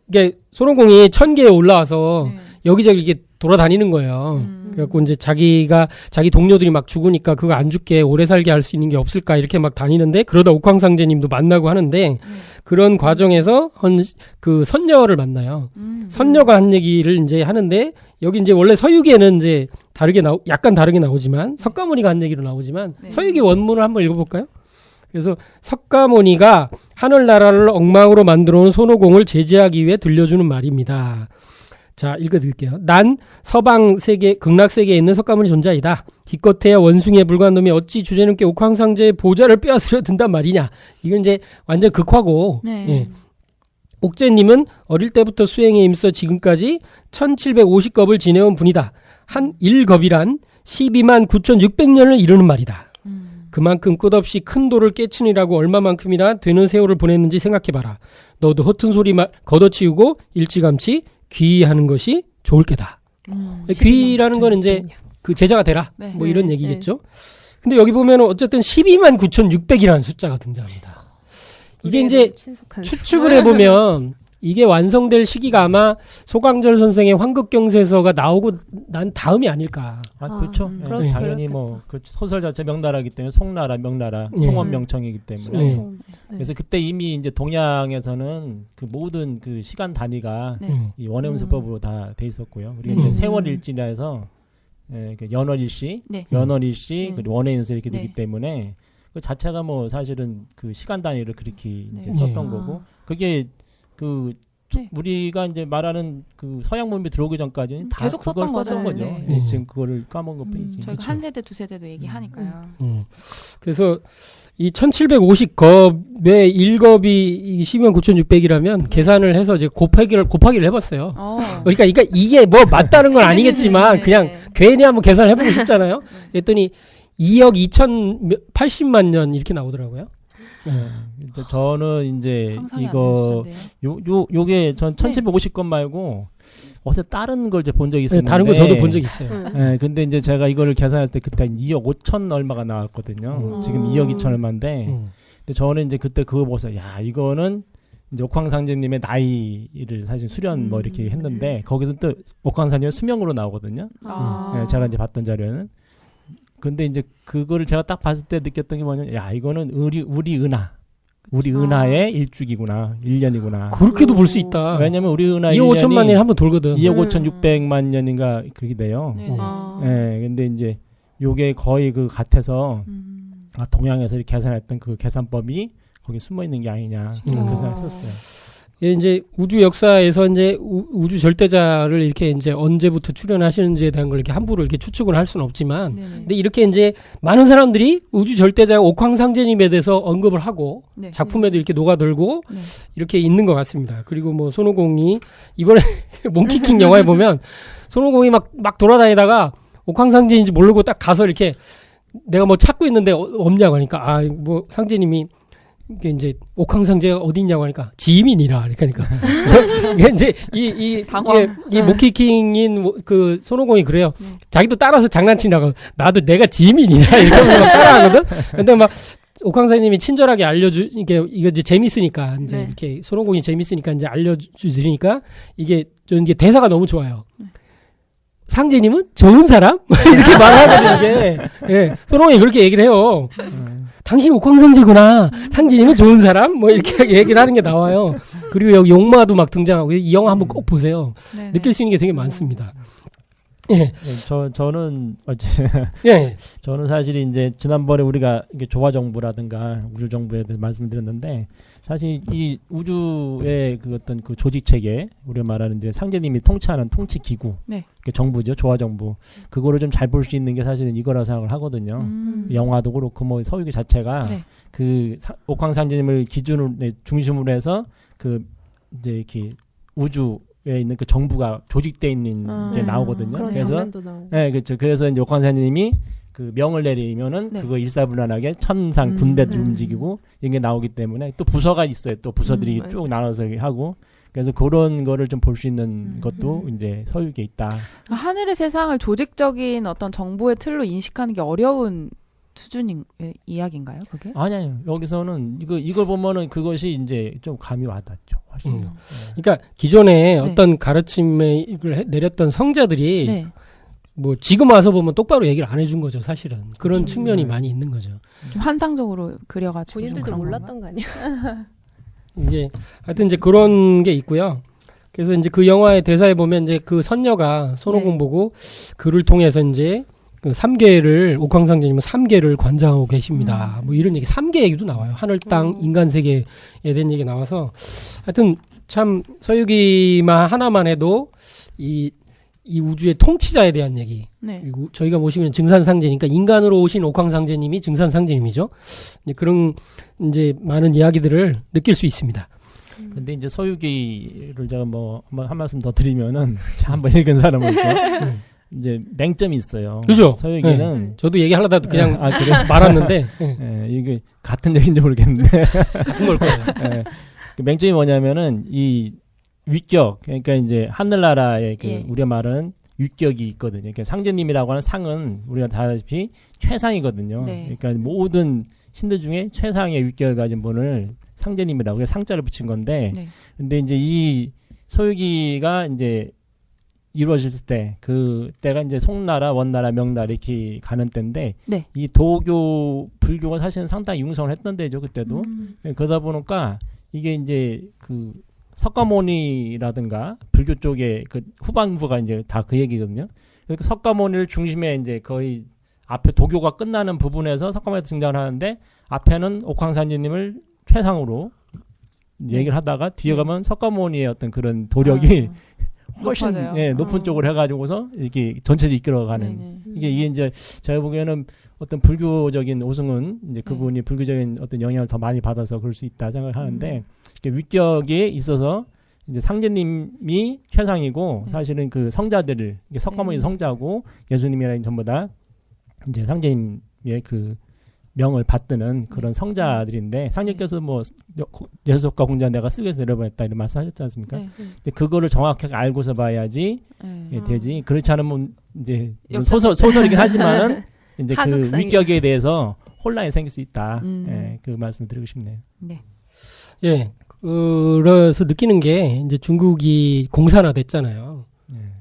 이게 손오공이 1000개에 올라와서 네. 여기저기 이게 돌아다니는 거예요. 그래갖고 이제 자기 동료들이 막 죽으니까 그거 안 죽게 오래 살게 할 수 있는 게 없을까 이렇게 막 다니는데 그러다 옥황상제님도 만나고 하는데 그런 과정에서 그 선녀를 만나요. 선녀가 한 얘기를 이제 하는데 여기 이제 원래 서유기에는 이제 약간 다르게 나오지만 석가모니가 한 얘기로 나오지만 네. 서유기 원문을 한번 읽어볼까요? 그래서 석가모니가 하늘나라를 엉망으로 만들어 놓은 손오공을 제지하기 위해 들려주는 말입니다. 자, 읽어드릴게요. 난 서방 세계, 극락 세계에 있는 석가모니 존자이다. 기껏해야 원숭이에 불과한 놈이 어찌 주제넘게 옥황상제의 보좌를 빼앗으려 든단 말이냐. 이건 이제 완전 극화고. 네. 예. 옥제님은 어릴 때부터 수행에 힘써 지금까지 1750겁을 지내온 분이다. 한 1겁이란 129,600년을 이루는 말이다. 그만큼 끝없이 큰 돌을 깨치느라고 얼마만큼이나 되는 세월을 보냈는지 생각해봐라. 너도 허튼 소리 걷어치우고 일찌감치 귀하는 것이 좋을 게다. 귀라는 건 이제 그 제자가 되라. 네, 뭐 네, 이런 얘기겠죠. 근데 여기 보면은 어쨌든 129,600이라는 숫자가 등장합니다. 이게 이제 추측을 해보면 이게 완성될 시기가 아마 소강절 선생의 황극경세서가 나오고 난 다음이 아닐까. 그렇죠. 예, 그렇겠다. 당연히 뭐 그 소설 자체 명나라이기 때문에 송나라, 명나라, 예. 송원 명청이기 때문에. 네. 그래서 그때 이미 이제 동양에서는 그 모든 그 시간 단위가 네. 이 원해음수법으로 다 돼 있었고요. 우리가 음. 이제 세월일지라 해서 그 연월일시, 네. 연월일시, 그리고 원해인수 이렇게 되기 네. 때문에 그 자체가 뭐 사실은 그 시간 단위를 그렇게 이제 네. 썼던 네. 거고 그게 그 네. 우리가 이제 말하는 그 서양 문명이 들어오기 전까지는 다 계속 그걸 썼던 썼던 거죠. 거죠. 네. 예, 지금 그거를 까먹은 것 뿐이지. 저희가 한 세대, 두 세대도 얘기하니까요. 그래서 이 1750겁의 1겁이 129,600이라면 계산을 해서 이제 곱하기를 해봤어요. 그러니까 이게 뭐 맞다는 건 아니겠지만 그냥 괜히 한번 계산을 해보고 싶잖아요. 그랬더니 2억 2,080만 년 이렇게 나오더라고요. 이제 저는 이제 상상이 이거 안 되시던데요. 요게 전 1750건 말고 어제 다른 걸 이제 본 적이 있었는데 다른 거 저도 본 적 있어요. 예, 근데 이제 제가 이거를 계산했을 때 그때 한 2억 5천 얼마가 나왔거든요. 지금 2억 2천 얼마인데 근데 저는 이제 그때 그거 보고서 야 이거는 이제 옥황상제님의 나이를 사실 수련 뭐 이렇게 했는데 거기서 또 옥황상제는 수명으로 나오거든요. 예, 제가 이제 봤던 자료는. 근데 이제 그거를 제가 딱 봤을 때 느꼈던 게 뭐냐면 야 이거는 우리 은하의 일주기구나 1년이구나. 그렇게도 볼 수 있다. 왜냐면 우리 은하 2억 5천만 년이 한 번 돌거든. 2억 5,600만 년인가 그렇게 돼요. 네. 예, 근데 이제 요게 거의 그 같아서 동양에서 이렇게 계산했던 그 계산법이 거기 숨어 있는 게 아니냐 그렇게 생각했었어요. 예, 이제 우주 역사에서 이제 우주 절대자를 이렇게 이제 언제부터 출현하시는지에 대한 걸 이렇게 함부로 이렇게 추측을 할 수는 없지만, 근데 이렇게 이제 많은 사람들이 우주 절대자 옥황상제님에 대해서 언급을 하고 네. 작품에도 이렇게 녹아들고 네. 이렇게 있는 것 같습니다. 그리고 뭐 손오공이 이번에 몽키킹 영화에 보면 손오공이 막 돌아다니다가 옥황상제인지 모르고 딱 가서 이렇게 내가 뭐 찾고 있는데 없냐고 하니까 뭐 상제님이 이게 이제 옥황상제가 어디 있냐고 하니까 지민이라 그러니까 이게 이제 이 모키킹인 그 손오공이 그래요. 자기도 따라서 장난치냐고 나도 내가 지민이라 이러면서 따라하거든. 근데 막 옥황상제님이 친절하게 이게 이제 재밌으니까 이제 네. 이렇게 손오공이 재밌으니까 이제 알려주니까 이게 대사가 너무 좋아요. 상제님은 좋은 사람? 이렇게 말하거든요, 이게. 예. 손오공이 그렇게 얘기를 해요. 당신 옥황상제구나. 상제님은 좋은 사람? 뭐 이렇게 얘기를 하는 게 나와요. 그리고 여기 용마도 막 등장하고 이 영화 한번 꼭 보세요. 네네. 느낄 수 있는 게 되게 많습니다. 예. 저는 예. 저는 사실 이제 지난번에 우리가 이게 조화정부라든가 우주정부에 대해서 말씀드렸는데 사실 이 우주의 그 어떤 그 조직 체계 우리가 말하는 이제 상제님이 통치하는 통치 기구, 네. 정부죠 조화정부 그거를 좀 잘 볼 수 있는 게 사실은 이거라 생각을 하거든요. 영화도 그렇고 뭐 서유기 자체가 네. 그 옥황상제님을 기준으로 중심으로 해서 그 이제 이렇게 우주에 있는 그 정부가 조직돼 있는 게 나오거든요. 그런 그래서 장면도 나오고. 네, 그렇죠. 그래서 이제 옥황상제님이 그 명을 내리면은 네. 그거 일사불란하게 천상 군대들 움직이고 이게 나오기 때문에 또 부서가 있어요. 또 부서들이 쭉 나눠서 하고 그래서 그런 거를 좀 볼 수 있는 것도 이제 서유기에 있다. 하늘의 세상을 조직적인 어떤 정보의 틀로 인식하는 게 어려운 수준인 이야기인가요, 그게? 아니요. 여기서는 이걸 보면은 그것이 이제 좀 감이 와닿죠. 훨씬 더. 그러니까 기존에 어떤 가르침을 내렸던 성자들이 네. 뭐 지금 와서 보면 똑바로 얘기를 안 해준 거죠, 사실은. 그런 측면이 많이 있는 거죠. 좀 환상적으로 그려가지고 좀 본인들도 그런 몰랐던 거 아니야? 이제 하여튼 이제 그런 게 있고요. 그래서 이제 그 영화의 대사에 보면 이제 그 선녀가 손오공 보고 그를 통해서 이제 그 3계를 옥황상제님은 3계를 관장하고 계십니다. 뭐 이런 얘기 3계 얘기도 나와요. 하늘, 땅, 인간 세계에 대한 얘기 나와서 하여튼 참 서유기만 하나만 해도 이 우주의 통치자에 대한 얘기. 네. 그리고 저희가 모시면 증산상제니까 인간으로 오신 옥황상제님이 증산상제님이죠. 이제 그런 이제 많은 이야기들을 느낄 수 있습니다. 근데 이제 서유기를 제가 뭐 한번 한 말씀 더 드리면은 한번 읽은 사람으로서 이제 맹점이 있어요. 그죠? 서유기는 저도 얘기하려다 그냥 그래? 말았는데 이게 같은 얘기인지 모르겠는데 같은 걸 거예요. 그 맹점이 뭐냐면은 이 위격 그러니까 이제 하늘나라의 그 예. 우리가 말하는 위격이 있거든요. 그러니까 상제님이라고 하는 상은 우리가 다 아다시피 최상이거든요. 네. 그러니까 모든 신들 중에 최상의 위격을 가진 분을 상제님이라고 해서 상자를 붙인 건데 네. 근데 이제 이 서유기가 이제 이루어졌을 때 그때가 이제 송나라, 원나라, 명나라 이렇게 가는 때인데 네. 이 도교, 불교가 사실은 상당히 융성을 했던 때죠 그때도. 그러다 보니까 이게 이제 그 석가모니라든가 불교 쪽에 그 후반부가 이제 다 그 얘기거든요. 그러니까 석가모니를 중심에 이제 거의 앞에 도교가 끝나는 부분에서 석가모니가 등장을 하는데 앞에는 옥황상제님을 최상으로 얘기를 하다가 뒤에 가면 석가모니의 어떤 그런 도력이 훨씬 높아져요. 높은 쪽으로 해가지고서 이렇게 전체를 이끌어가는 네네. 이게 이제 제가 보기에는 어떤 불교적인 오승은 이제 그분이 불교적인 어떤 영향을 더 많이 받아서 그럴 수 있다 생각하는데 위격에 있어서 이제 상제님이 최상이고 사실은 그 성자들을 이게 석가모니 성자고 예수님이랑 전부 다 이제 상제님의 그 명을 받드는 그런 성자들인데 상님께서 뭐 여섯과 공자 내가 쓰게서 내려보냈다 이런 말씀하셨지 않습니까? 네. 근데 그거를 정확하게 알고서 봐야지 네. 예, 되지. 그렇지 않으면 이제 역사적- 소설이긴 하지만은 이제 그 하극상이. 위격에 대해서 혼란이 생길 수 있다. 음. 예, 그 말씀 드리고 싶네요. 네. 예. 그래서 느끼는 게 이제 중국이 공산화됐잖아요.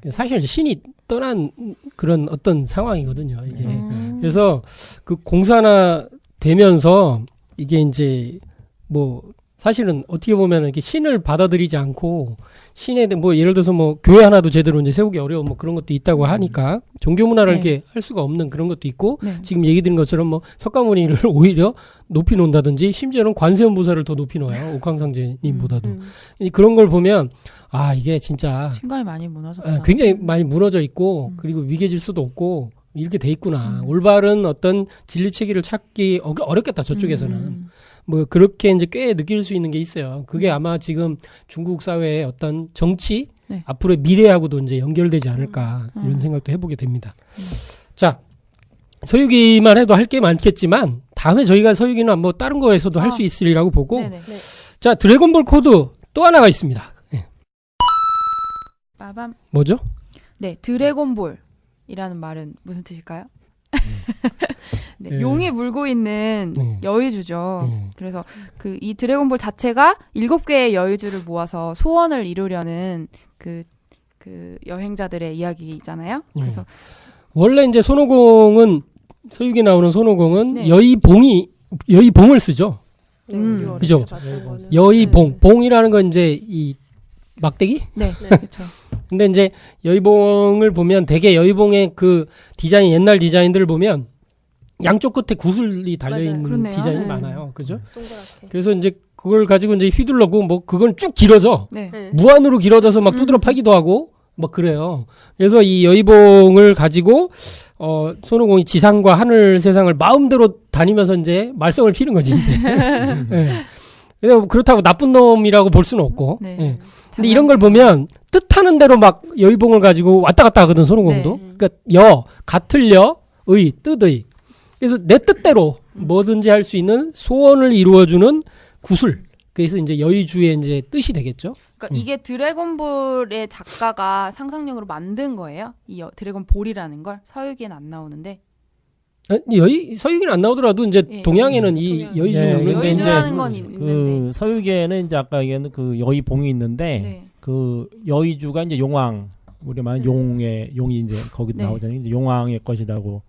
예. 사실 이제 신이 떠난 그런 어떤 상황이거든요. 이게. 음. 그래서 그 공산화 되면서 이게 이제 뭐 사실은 어떻게 보면 이렇게 신을 받아들이지 않고 신에 대한 뭐 예를 들어서 뭐 교회 하나도 제대로 이제 세우기 어려운 뭐 그런 것도 있다고 하니까 종교 문화를 네. 이렇게 할 수가 없는 그런 것도 있고 네. 지금 얘기 드린 것처럼 뭐 석가모니를 오히려 높이 놓는다든지 심지어는 관세음보살을 더 높이 놓아요. 옥황상제님보다도. 그런 걸 보면 아 이게 진짜 신감이 많이 무너졌다. 굉장히 많이 무너져 있고 그리고 위계 질서도 없고 이렇게 돼 있구나. 올바른 어떤 진리 체계를 찾기 어렵겠다 저쪽에서는. 뭐 그렇게 이제 꽤 느낄 수 있는 게 있어요. 그게 아마 지금 중국 사회의 어떤 정치 네. 앞으로의 미래하고도 이제 연결되지 않을까 이런 생각도 해보게 됩니다. 자 서유기만 해도 할 게 많겠지만 다음에 저희가 서유기는 뭐 다른 거에서도 할 수 있으리라고 보고 네네. 자 드래곤볼 코드 또 하나가 있습니다. 네. 빠밤. 뭐죠? 네, 드래곤볼이라는 말은 무슨 뜻일까요? 네, 네. 용이 물고 있는 네. 여의주죠. 그래서 그 이 드래곤볼 자체가 7개의 여의주를 모아서 소원을 이루려는 그 여행자들의 이야기잖아요. 그래서 원래 이제 손오공은 서유기 나오는 손오공은 네. 여의봉을 쓰죠. 그죠? 네. 여의봉 봉이라는 건 이제 이 막대기? 네, 네. 그렇죠. 근데 이제 여의봉을 보면 대개 여의봉의 그 디자인 옛날 디자인들을 보면 양쪽 끝에 구슬이 달려 맞아요. 있는 그렇네요. 디자인이 네. 많아요. 그죠? 동그랗게. 그래서 이제 그걸 가지고 이제 휘둘러고 뭐 그건 쭉 길어져. 네. 네. 무한으로 길어져서 막 두드러 파기도 하고 막 그래요. 그래서 이 여의봉을 가지고 손오공이 지상과 하늘 세상을 마음대로 다니면서 이제 말썽을 피는 거지 이제. 예. 그래서 그렇다고 나쁜 놈이라고 볼 수는 없고. 네. 예. 근데 이런 걸 보면 뜻하는 대로 막 여의봉을 가지고 왔다 갔다 하거든 손오공도. 네. 그러니까 같을 의 뜻의. 그래서 내 뜻대로 뭐든지 할 수 있는 소원을 이루어주는 구슬. 그래서 이제 여의주의 이제 뜻이 되겠죠. 그러니까 이게 드래곤볼의 작가가 상상력으로 만든 거예요. 이 드래곤볼이라는 걸 서유기엔 안 나오는데. 서유기는 안 나오더라도 이제 예, 동양에는 이 동양. 여의주는 네, 근데 여의주라는 이제 건 그 있는데. 서유계는 이제 아까 얘기한 그 여의봉이 있는데 네. 그 여의주가 이제 용왕 우리 말하는 용이 이제 거기 네. 나오잖아요. 이제 용왕의 것이라고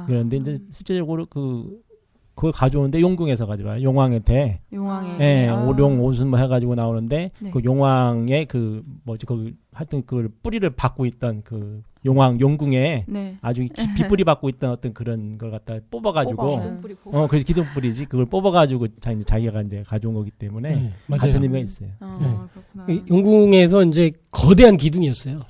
그런데 이제 실제적으로 그걸 가져오는데 용궁에서 가져와요. 용왕한테 용왕의 예, 오룡 오순 뭐 해가지고 나오는데 네. 그 용왕의 그 뭐지 그 하여튼 그 뿌리를 받고 있던 그 용왕 용궁에 네. 아주 깊이 뿌리 받고 있던 어떤 그런 걸 갖다 뽑아가지고 뽑아서. 그래서 기둥뿌리지 그걸 뽑아가지고 자기가 이제 가져온 거기 때문에 네, 맞아요. 같은 의미가 있어요. 그렇구나. 용궁에서 이제 거대한 기둥이었어요.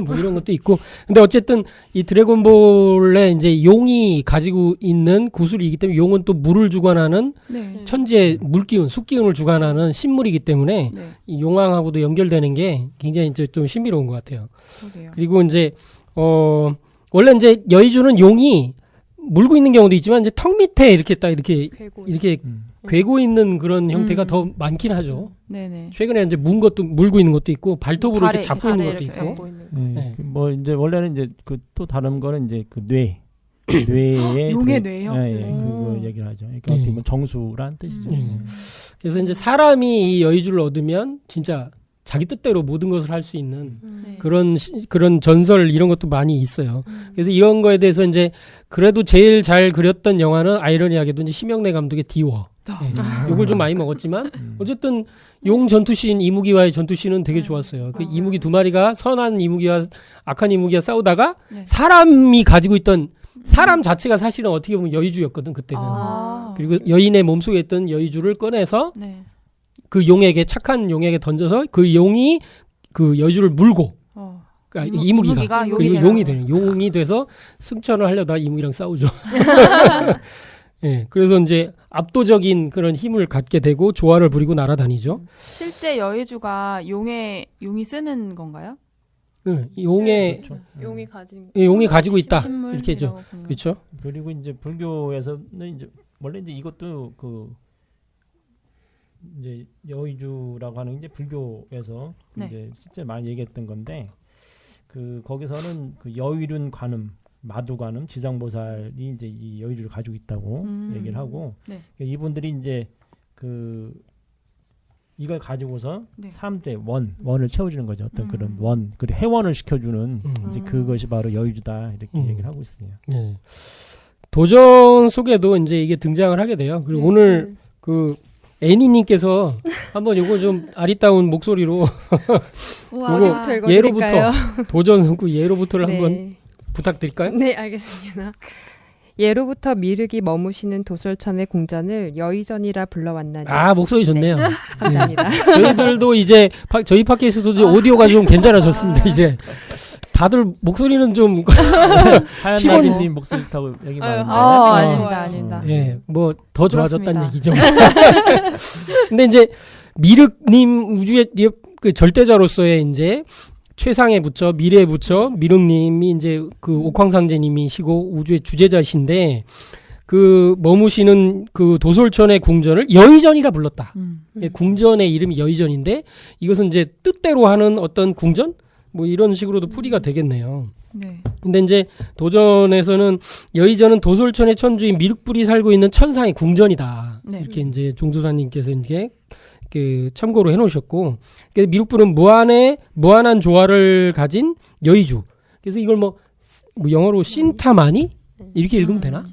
뭐 이런 것도 있고. 근데 어쨌든 이 드래곤볼에 이제 용이 가지고 있는 구슬이기 때문에 용은 또 물을 주관하는 네. 천지의 물기운, 숲기운을 주관하는 신물이기 때문에 네. 이 용왕하고도 연결되는 게 굉장히 이제 좀 신비로운 것 같아요. 그러게요. 그리고 이제 원래 이제 여의주는 용이 물고 있는 경우도 있지만 이제 턱 밑에 이렇게 딱 이렇게 괴고 있는 그런 형태가 더 많긴 하죠. 네네. 최근에 이제 물고 있는 것도 있고 발톱으로 발에 이렇게 잡고 있는 이렇게 것도 발에 있고. 이렇게 네. 뭐 이제 원래는 이제 그 또 다른 거는 이제 그 뇌의 용의 뇌요? 그거 얘기를 하죠. 그러니까 네. 어떻게 보면 정수란 뜻이죠. 그래서 이제 사람이 이 여의주를 얻으면 진짜 자기 뜻대로 모든 것을 할 수 있는 네. 그런 전설 이런 것도 많이 있어요. 그래서 이런 거에 대해서 이제 그래도 제일 잘 그렸던 영화는 아이러니하게도 이제 심영래 감독의 디워. 욕을 좀 많이 먹었지만 어쨌든 용 전투씬 이무기와의 전투씬은 되게 좋았어요. 그 이무기 두 마리가 선한 이무기와 악한 이무기가 싸우다가 네. 사람이 가지고 있던 사람 자체가 사실은 어떻게 보면 여의주였거든 그때는. 그리고 여인의 몸속에 있던 여의주를 꺼내서 네. 그 용에게 착한 용에게 던져서 그 용이 그 여의주를 물고 그러니까 이무기가 그리고 용이 돼서 승천을 하려다 이무기랑 싸우죠. 예, 그래서 이제 압도적인 그런 힘을 갖게 되고 조화를 부리고 날아다니죠. 실제 여의주가 용이 쓰는 건가요? 예, 용의 그렇죠. 용이 가진 용이 가지고 있다 신물이라고 이렇게죠. 보는 그렇죠. 그리고 이제 불교에서는 이제 원래 이제 이것도 그 이제 여의주라고 하는 이제 불교에서 네. 이제 실제 많이 얘기했던 건데 그 거기서는 그 여의륜 관음, 마두 관음, 지상보살이 이제 이 여의주를 가지고 있다고 얘기를 하고 네. 이분들이 이제 그 이걸 가지고서 네. 사람들의 원을 채워주는 거죠. 어떤 그런 원 그리고 회원을 시켜주는 이제 그것이 바로 여의주다 이렇게 얘기를 하고 있어요. 네. 도전 속에도 이제 이게 등장을 하게 돼요. 그리고 오늘 그 애니님께서 한번 요거 좀 아리따운 목소리로 우와, 요거 어디부터 읽어드릴까요? 예로부터 도전 성구 예로부터를 네. 한번 부탁드릴까요? 네, 알겠습니다. 예로부터 미륵이 머무시는 도솔천의 궁전을 여의전이라 불러왔나니. 아 목소리 좋네요. 감사합니다. 저희들도 이제 저희 팟캐스트도 이제 오디오가 좀 괜찮아졌습니다. 이제 다들 목소리는 좀 하얀 피곤- 나비님 목소리 타고 얘기 많은데 아닙니다, 아닙니다. 예, 뭐 더 좋아졌다는 부럽습니다. 얘기죠. 근데 이제 미륵님 우주의 그 절대자로서의 이제 최상의 부처, 미래의 부처, 미륵님이 이제 그 옥황상제님이시고 우주의 주제자신데 그 머무시는 그 도솔천의 궁전을 여의전이라 불렀다. 예, 궁전의 이름이 여의전인데 이것은 이제 뜻대로 하는 어떤 궁전? 뭐 이런 식으로도 풀이가 되겠네요. 네. 근데 이제 도전에서는 여의전은 도솔천의 천주인 미륵불이 살고 있는 천상의 궁전이다. 네. 이렇게 이제 종조사님께서 이제 그 참고로 해놓으셨고, 그래서 미륵불은 무한한 조화를 가진 여의주. 그래서 이걸 뭐 영어로 신타마니 이렇게 읽으면 되나?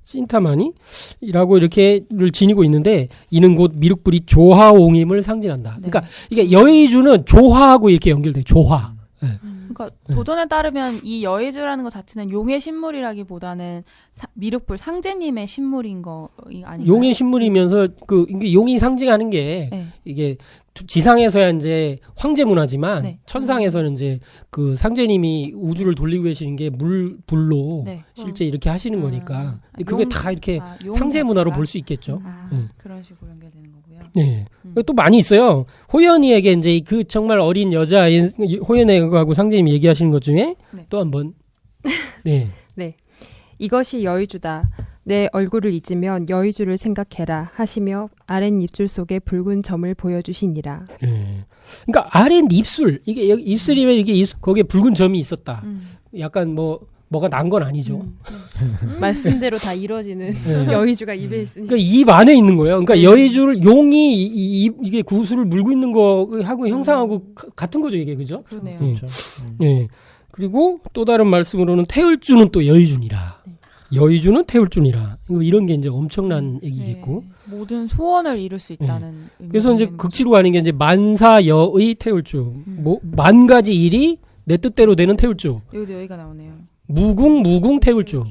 신타마니라고 이렇게를 지니고 있는데 이는 곧 미륵불이 조화옹임을 상징한다. 네. 그러니까 이게 여의주는 조화하고 이렇게 연결돼. 조화. 그러니까 도전에 따르면 이 여의주라는 것 자체는 용의 신물이라기보다는 미륵불 상제님의 신물인 거 아닌가요? 용의 신물이면서 그 이게 용이 상징하는 게 네. 이게 지상에서야 이제 황제 문화지만 네. 천상에서는 이제 그 상제님이 우주를 돌리고 계시는 게 불로 네. 실제 이렇게 하시는 거니까 그게 용- 다 이렇게 용 상제 문화로 자체가? 볼 수 있겠죠. 그런 식으로 연결되는 거고요. 네. 또 많이 있어요. 호연이에게 이제 그 정말 어린 여자인 호연이하고 상제님이 얘기하시는 것 중에 네. 또 한번 네. 이것이 여의주다. 내 얼굴을 잊으면 여의주를 생각해라 하시며 아랫 입술 속에 붉은 점을 보여주시니라. 예. 그러니까 아랫 입술 이게 여기 입술이면 이게 거기에 붉은 점이 있었다. 약간 뭐가 난 건 아니죠. 말씀대로 다 이루어지는 네. 여의주가 입에 있으니. 그러니까 입 안에 있는 거예요. 그러니까 여의주를 용이 이게 구슬을 물고 있는 거하고 형상하고 같은 거죠, 이게 그죠? 그러네요. 그렇죠. 예. 그리고 또 다른 말씀으로는 태울주는 또 여의주니라. 여의주는 태울주니라. 이런 게 이제 엄청난 얘기겠고. 네. 모든 소원을 이룰 수 있다는 의미가 그래서 이제 있는 극치로 가는 게 이제 만사여의 태울주. 뭐 만 가지 일이 내 뜻대로 되는 태울주. 거죠. 여기도 여기가 나오네요. 무궁 태울주.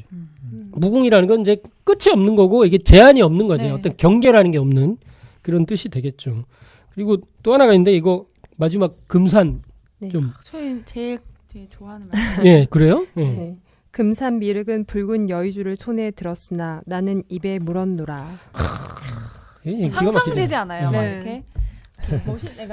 무궁이라는 건 이제 끝이 없는 거고 이게 제한이 없는 거죠. 네. 어떤 경계라는 게 없는 그런 뜻이 되겠죠. 그리고 또 하나가 있는데 이거 마지막 금산 네. 좀 저희 제일 좋아하는 말. 예, 그래요? 예. 네. 금산 미륵은 붉은 여의주를 손에 들었으나 나는 입에 물었노라. 예, 기가 상상되지 막히죠. 않아요? 네. 막 이렇게.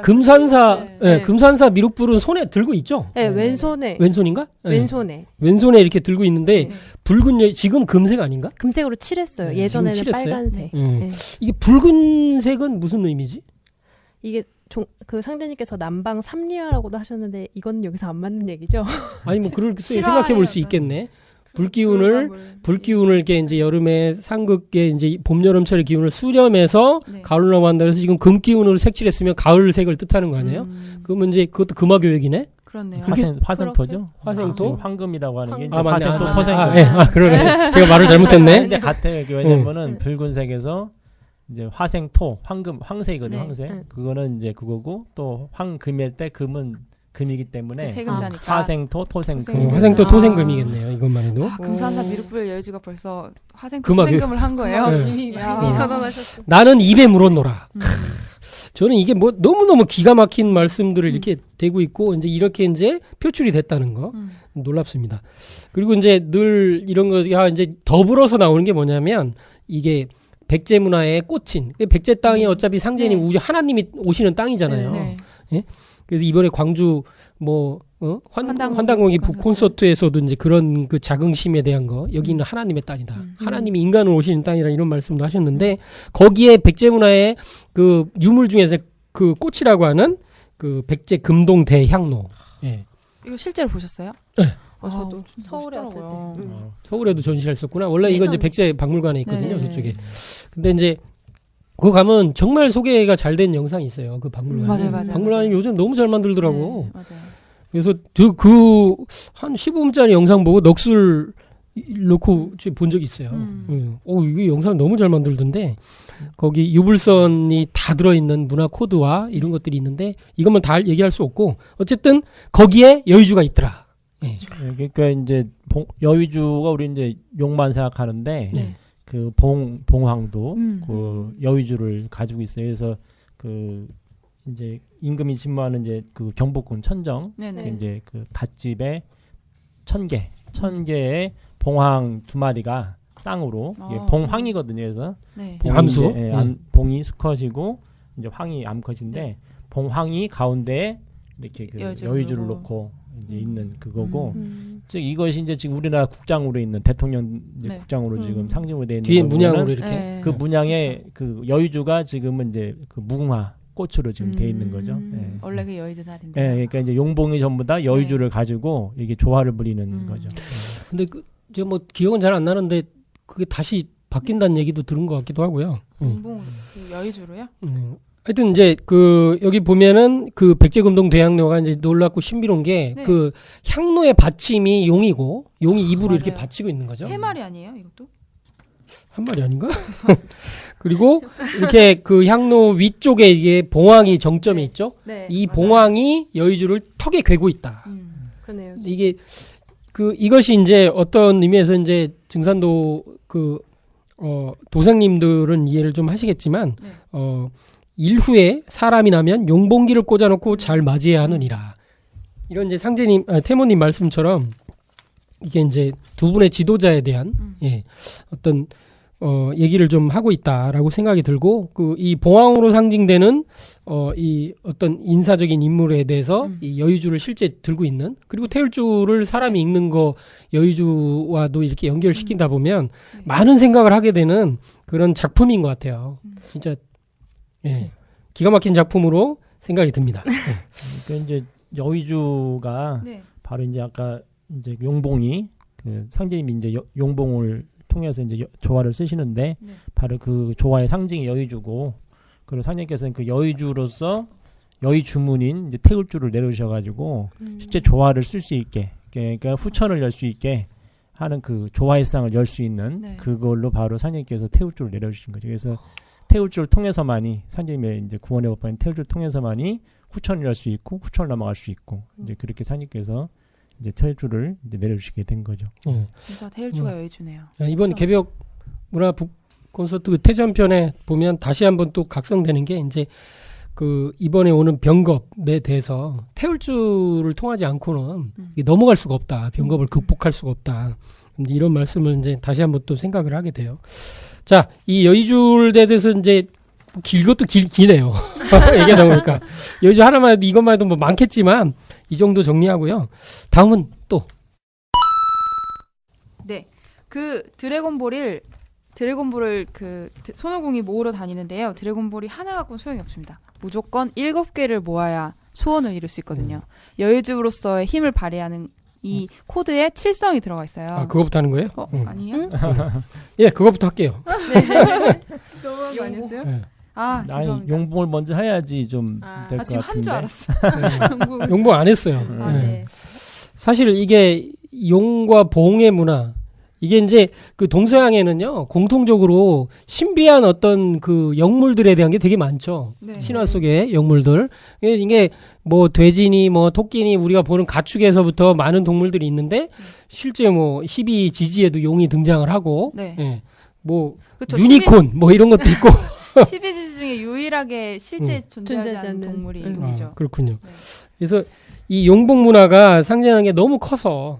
금산사, 네. 예, 네. 금산사 미륵불은 손에 들고 있죠. 네, 왼손에. 왼손인가? 예. 왼손에. 왼손에 이렇게 들고 있는데 네. 붉은 지금 금색 아닌가? 금색으로 칠했어요. 네, 예전에는 지금 칠했어요? 빨간색. 예. 네. 이게 붉은색은 무슨 의미지? 이게 그 상대님께서 남방 삼리화라고도 하셨는데 이건 여기서 안 맞는 얘기죠. 아니 뭐 그렇게 실화예요, 생각해 볼 수 약간. 있겠네. 불기운을 이렇게 이제 여름에 상극에 이제 봄 여름철의 기운을 수렴해서 네. 가을로 넘어간다 그래서 지금 금기운으로 색칠했으면 가을색을 뜻하는 거 아니에요? 그러면 이제 그것도 금화교역이네. 그렇네요. 화생토죠. 화생토? 황금이라고 하는 게 이제 아 맞네. 화생토, 아, 토생금. 아, 예. 아 그러네. 제가 말을 잘못했네. 근데 같아요. 왜냐면은 붉은색에서 이제 화생토, 황색이거든요. 네. 황색. 그거는 이제 그거고 또 황금일 때 금은 금이기 때문에 세금자니까. 화생토, 토생금. 토생금. 화생토 아. 토생금이겠네요. 이것만 해도. 금산사 미륵불 여의주가 벌써 화생 금화교- 토생금을 한 거예요. 네. 이미 야. 선언하셨어. 나는 입에 물었노라. 저는 이게 뭐 너무너무 기가 막힌 말씀들을 이렇게 대고 있고 이제 이렇게 이제 표출이 됐다는 거 놀랍습니다. 그리고 이제 늘 이런 거가 이제 더불어서 나오는 게 뭐냐면 이게 백제 문화의 꽃인 백제 땅이 어차피 상제님 네. 우주 하나님이 오시는 땅이잖아요. 네. 그래서 이번에 광주 뭐 환단고기 콘서트에서도 이제 그런 그 자긍심에 대한 거, 여기는 하나님의 땅이다. 하나님이 인간으로 오시는 땅이라 이런 말씀도 하셨는데, 거기에 백제문화의 그 유물 중에서 그 꽃이라고 하는 그 백제 금동 대향로. 예. 이거 실제로 보셨어요? 네. 저도 서울에 왔을 때. 멋있더라고요. 서울에도 전시를 했었구나. 원래 이건 이제 백제 박물관에 있거든요, 네. 저쪽에. 근데 이제 그거 가면 정말 소개가 잘 된 영상이 있어요. 그 박물관에. 맞아요. 박물관이 요즘 너무 잘 만들더라고. 네, 맞아요. 그래서 한 15분짜리 영상 보고 넋을 놓고 본 적이 있어요. 이게 영상 너무 잘 만들던데, 거기 유불선이 다 들어있는 문화 코드와 이런 것들이 있는데, 이것만 다 얘기할 수 없고, 어쨌든 거기에 여의주가 있더라. 예. 그러니까 이제 여의주가 우리 이제 용만 생각하는데 네. 그 봉황도 음. 그 여의주를 가지고 있어요. 그래서 그 이제 임금이 진무하는 이제 그 경복궁 천정 네네. 이제 그 닷집에 1000개의 봉황 2마리가 쌍으로 이게 아. 봉황이거든요. 그래서 네. 봉이 암수? 이제, 봉이 수컷이고 이제 황이 암컷인데 봉황이 가운데에 이렇게 그 여의주를 놓고 이제 있는 그거고 즉 이것이 이제 지금 우리나라 국장으로 있는 대통령 이제 네. 국장으로 지금 상징으로 되어 있는 뒤에 거는 문양으로 이렇게. 네. 그 문양에 그 여의주가 지금은 이제 그 무궁화 꽃으로 지금 돼 있는 거죠. 예. 원래 그 여의도 자리인데. 예, 그러니까 이제 용봉이 전부 다 여의주를 가지고 이게 조화를 부리는 거죠. 근데 제가 뭐 기억은 잘 안 나는데, 그게 다시 바뀐다는 얘기도 들은 것 같기도 하고요. 용봉 그 여의주로요? 하여튼 이제 여기 보면은 그 백제금동 대향로가 이제 놀랍고 신비로운 게 네. 그 향로의 받침이 용이고, 용이 입으로 이렇게 맞아요. 받치고 있는 거죠. 세 마리 아니에요, 이것도? 한 마리 아닌가? 그리고 이렇게 그 향로 위쪽에 이게 봉황이 정점이 네. 있죠. 네. 이 맞아요. 봉황이 여의주를 턱에 괴고 있다. 그러네요. 이게 이것이 이제 어떤 의미에서 이제 증산도 도생님들은 이해를 좀 하시겠지만, 네. 일후에 사람이 나면 용봉기를 꽂아놓고 잘 맞이해야 하느니라. 이런 이제 태모님 말씀처럼 이게 이제 두 분의 지도자에 대한 어떤 얘기를 좀 하고 있다라고 생각이 들고, 이 봉황으로 상징되는 이 어떤 인사적인 인물에 대해서 이 여의주를 실제 들고 있는, 그리고 태울주를 사람이 읽는 거 여의주와도 이렇게 연결시킨다 보면 많은 생각을 하게 되는 그런 작품인 것 같아요. 진짜 기가 막힌 작품으로 생각이 듭니다. 그러니까 이제 여의주가 네. 바로 이제 아까 이제 용봉이 그 상제님이 이제 용봉을 통해서 이제 조화를 쓰시는데 네. 바로 그 조화의 상징이 여의주고, 그리고 상제님께서는 그 여의주로서 여의주문인 이제 태울주를 내려주셔가지고 실제 조화를 쓸 수 있게, 그러니까 후천을 열 수 있게 하는 그 조화의 상을 열 수 있는 네. 그걸로 바로 상제님께서 태울주를 내려주신 거죠. 그래서 태울주를 통해서만이 상제님의 이제 구원의 법방인 태울주를 통해서만이 후천을 열 수 있고 후천을 넘어갈 수 있고 이제 그렇게 상제님께서 이제 태울주를 이제 내려주시게 된 거죠. 진짜 태울주가 여의주네요. 이번 개벽 문화 북 콘서트 퇴전편에 보면 다시 한번 또 각성되는 게, 이제 이번에 오는 병겁에 대해서 태울주를 통하지 않고는 이게 넘어갈 수가 없다. 병겁을 극복할 수가 없다. 이런 말씀을 이제 다시 한번 또 생각을 하게 돼요. 자, 이 여의주에 대해서 이제 길 것도 기네요. 얘기하다 보니까 여의주 하나만 해도 이것만 해도 뭐 많겠지만 이 정도 정리하고요. 다음은 또 네. 그 드래곤볼을 그 손오공이 모으러 다니는데요. 드래곤볼이 하나 갖고는 소용이 없습니다. 무조건 7개를 모아야 소원을 이룰 수 있거든요. 여의주로서의 힘을 발휘하는 이 코드에 7성이 들어가 있어요. 그거부터 하는 거예요? 아니에요? 예, 그거부터 할게요. 너무한 거 아니었어요? 네. 아, 아니, 죄송합니다. 용봉을 먼저 해야지 좀 될 것 지금 한 같은데. 줄 알았어. 용봉 안 했어요. 아, 네. 사실 이게 용과 봉의 문화, 이게 이제 그 동서양에는요 공통적으로 신비한 어떤 그 영물들에 대한 게 되게 많죠. 네. 신화 속의 영물들. 이게 뭐 돼지니 뭐 토끼니 우리가 보는 가축에서부터 많은 동물들이 있는데 실제 뭐 12지지에도 용이 등장을 하고, 네. 뭐 그쵸, 유니콘 뭐 이런 것도 있고. 12지지 중에 유일하게 실제 존재하지 존재하지 않는 않는. 동물이 음. 용이죠. 그렇군요. 네. 그래서 이 용봉 문화가 상징하는 게 너무 커서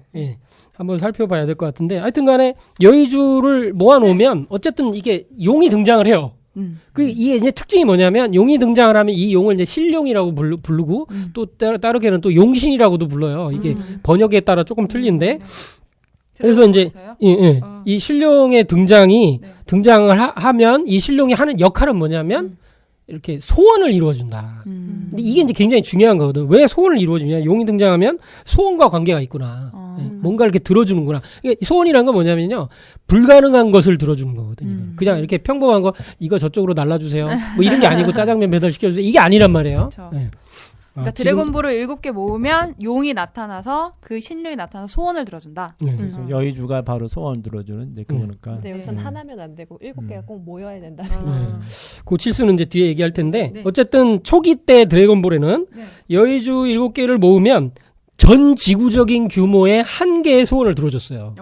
한번 살펴봐야 될 것 같은데, 하여튼 간에 여의주를 모아놓으면 어쨌든 이게 용이 등장을 해요. 그 이게 이제 특징이 뭐냐면 용이 등장을 하면 이 용을 이제 신룡이라고 부르고 또 따르게는 또 용신이라고도 불러요. 이게 번역에 따라 조금 틀린데 그래서 이제 이 신룡의 등장을 하면 이 신룡이 하는 역할은 뭐냐면 이렇게 소원을 이루어준다. 근데 이게 이제 굉장히 중요한 거거든. 왜 소원을 이루어주냐? 용이 등장하면 소원과 관계가 있구나. 뭔가 이렇게 들어주는구나. 그러니까 소원이란 건 뭐냐면요. 불가능한 것을 들어주는 거거든요. 그냥 이렇게 평범한 거 이거 저쪽으로 날라주세요. 뭐 이런 게 아니고 짜장면 배달시켜주세요. 이게 아니란 말이에요. 네. 그러니까 드래곤볼을 7개 모으면 용이 나타나서 그 신룡이 나타나서 소원을 들어준다. 그렇죠. 여의주가 바로 소원 들어주는 이제 그거니까. 근데 여기선 하나면 안 되고 7개가 꼭 모여야 된다. 그 실수는 이제 뒤에 얘기할 텐데 어쨌든 초기 때 드래곤볼에는 여의주 7개를 모으면 전 지구적인 규모의 한 개의 소원을 들어줬어요.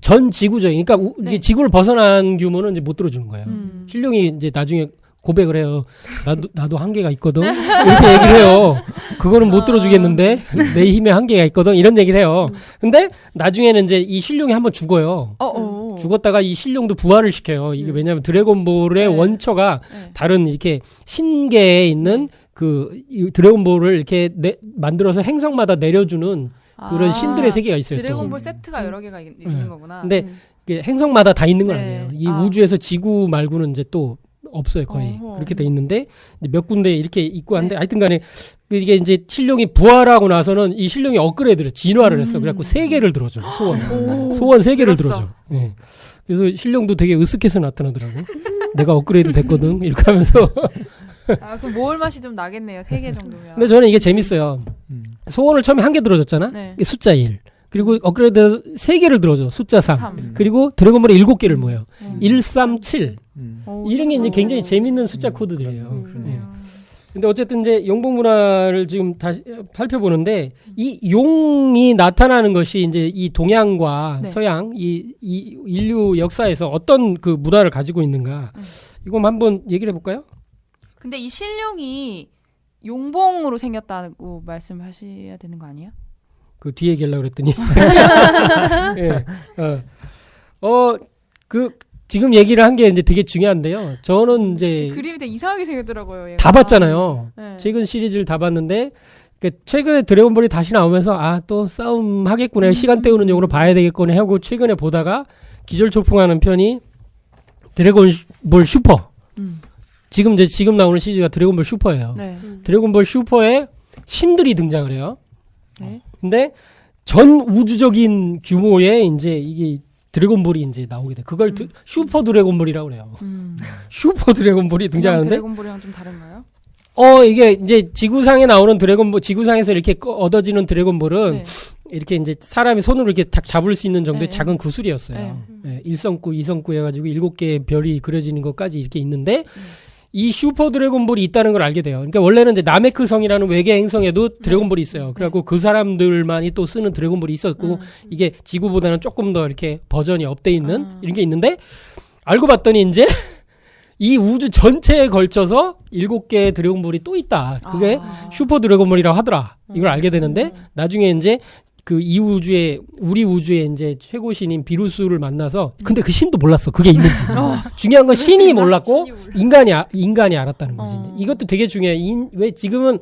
전 지구적인, 그러니까 이게 지구를 벗어난 규모는 이제 못 들어주는 거예요. 신룡이 이제 나중에 고백을 해요. 나도 한계가 있거든. 이렇게 얘기를 해요. 그거는 못 들어주겠는데 내 힘에 한계가 있거든. 이런 얘기를 해요. 근데 나중에는 이제 이 신룡이 한번 죽어요. 죽었다가 이 신룡도 부활을 시켜요. 이게 왜냐하면 드래곤볼의 원처가 다른 이렇게 신계에 있는 이 드래곤볼을 이렇게 만들어서 행성마다 내려주는 그런 신들의 세계가 있어요. 드래곤볼 세트가 여러 개가 있는 거구나. 근데 행성마다 다 있는 건 아니에요. 이 우주에서 지구 말고는 이제 또 없어요, 거의. 그렇게 돼 있는데 몇 군데 이렇게 있고 한데 하여튼 간에 이게 이제 신룡이 부활하고 나서는 이 신룡이 업그레이드를 진화를 했어. 그래갖고 3개를 들어줘. 소원 3개를 들어줘. 네. 그래서 신룡도 되게 으쓱해서 나타나더라고. 내가 업그레이드 됐거든. 이렇게 하면서. 그럼 모을 맛이 좀 나겠네요. 3개 정도면. 근데 저는 이게 재밌어요. 소원을 처음에 1개 들어줬잖아. 숫자 1. 그리고 업그레이드 3개를 들어줘. 숫자 3. 그리고 드래곤볼에 7개를 모여. 1, 3, 7. 이런 게 이제 굉장히 재밌는 숫자 코드들이에요. 근데 어쨌든 이제 용복 문화를 지금 다시 살펴보는데 이 용이 나타나는 것이 이제 이 동양과 서양 이 인류 역사에서 어떤 그 문화를 가지고 있는가 이거 한번 얘기를 해볼까요? 근데 이 신룡이 용봉으로 생겼다고 말씀하셔야 되는 거 아니에요? 그 뒤에 얘기하려고 그랬더니 예. 지금 얘기를 한 게 이제 되게 중요한데요. 저는 이제 그림이 되게 이상하게 생겼더라고요. 얘가. 다 봤잖아요. 네. 최근 시리즈를 다 봤는데 최근에 드래곤볼이 다시 나오면서 또 싸움 하겠구나. 시간 때우는 용으로 봐야 되겠구나 하고 최근에 보다가 기절초풍하는 편이 드래곤볼 슈퍼. 지금 나오는 시리즈가 드래곤볼 슈퍼예요. 드래곤볼 슈퍼에 신들이 등장을 해요. 근데 전 우주적인 규모의 이제 이게 드래곤볼이 이제 나오게 돼. 그걸 슈퍼 드래곤볼이라고 그래요. 슈퍼 드래곤볼이 등장하는데 드래곤볼이랑 좀 다른가요? 이게 이제 지구상에 나오는 드래곤볼, 지구상에서 이렇게 얻어지는 드래곤볼은 이렇게 이제 사람이 손으로 이렇게 딱 잡을 수 있는 정도의 작은 구슬이었어요. 1성구, 2성구 해가지고 7개의 별이 그려지는 것까지 이렇게 있는데 이 슈퍼 드래곤볼이 있다는 걸 알게 돼요. 그러니까 원래는 이제 나메크 성이라는 외계 행성에도 드래곤볼이 있어요. 그래갖고 그 사람들만이 또 쓰는 드래곤볼이 있었고 이게 지구보다는 조금 더 이렇게 버전이 업돼 있는 이런 게 있는데 알고 봤더니 이제 이 우주 전체에 걸쳐서 7개의 드래곤볼이 또 있다. 그게 슈퍼 드래곤볼이라고 하더라. 이걸 알게 되는데 나중에 이제 그 이 우주에 우리 우주의 이제 최고 신인 비루스를 만나서 근데 그 신도 몰랐어. 그게 있는지. 중요한 건 신이 몰랐고 인간이 알았다는 거지. 이것도 되게 중요해. 왜 지금은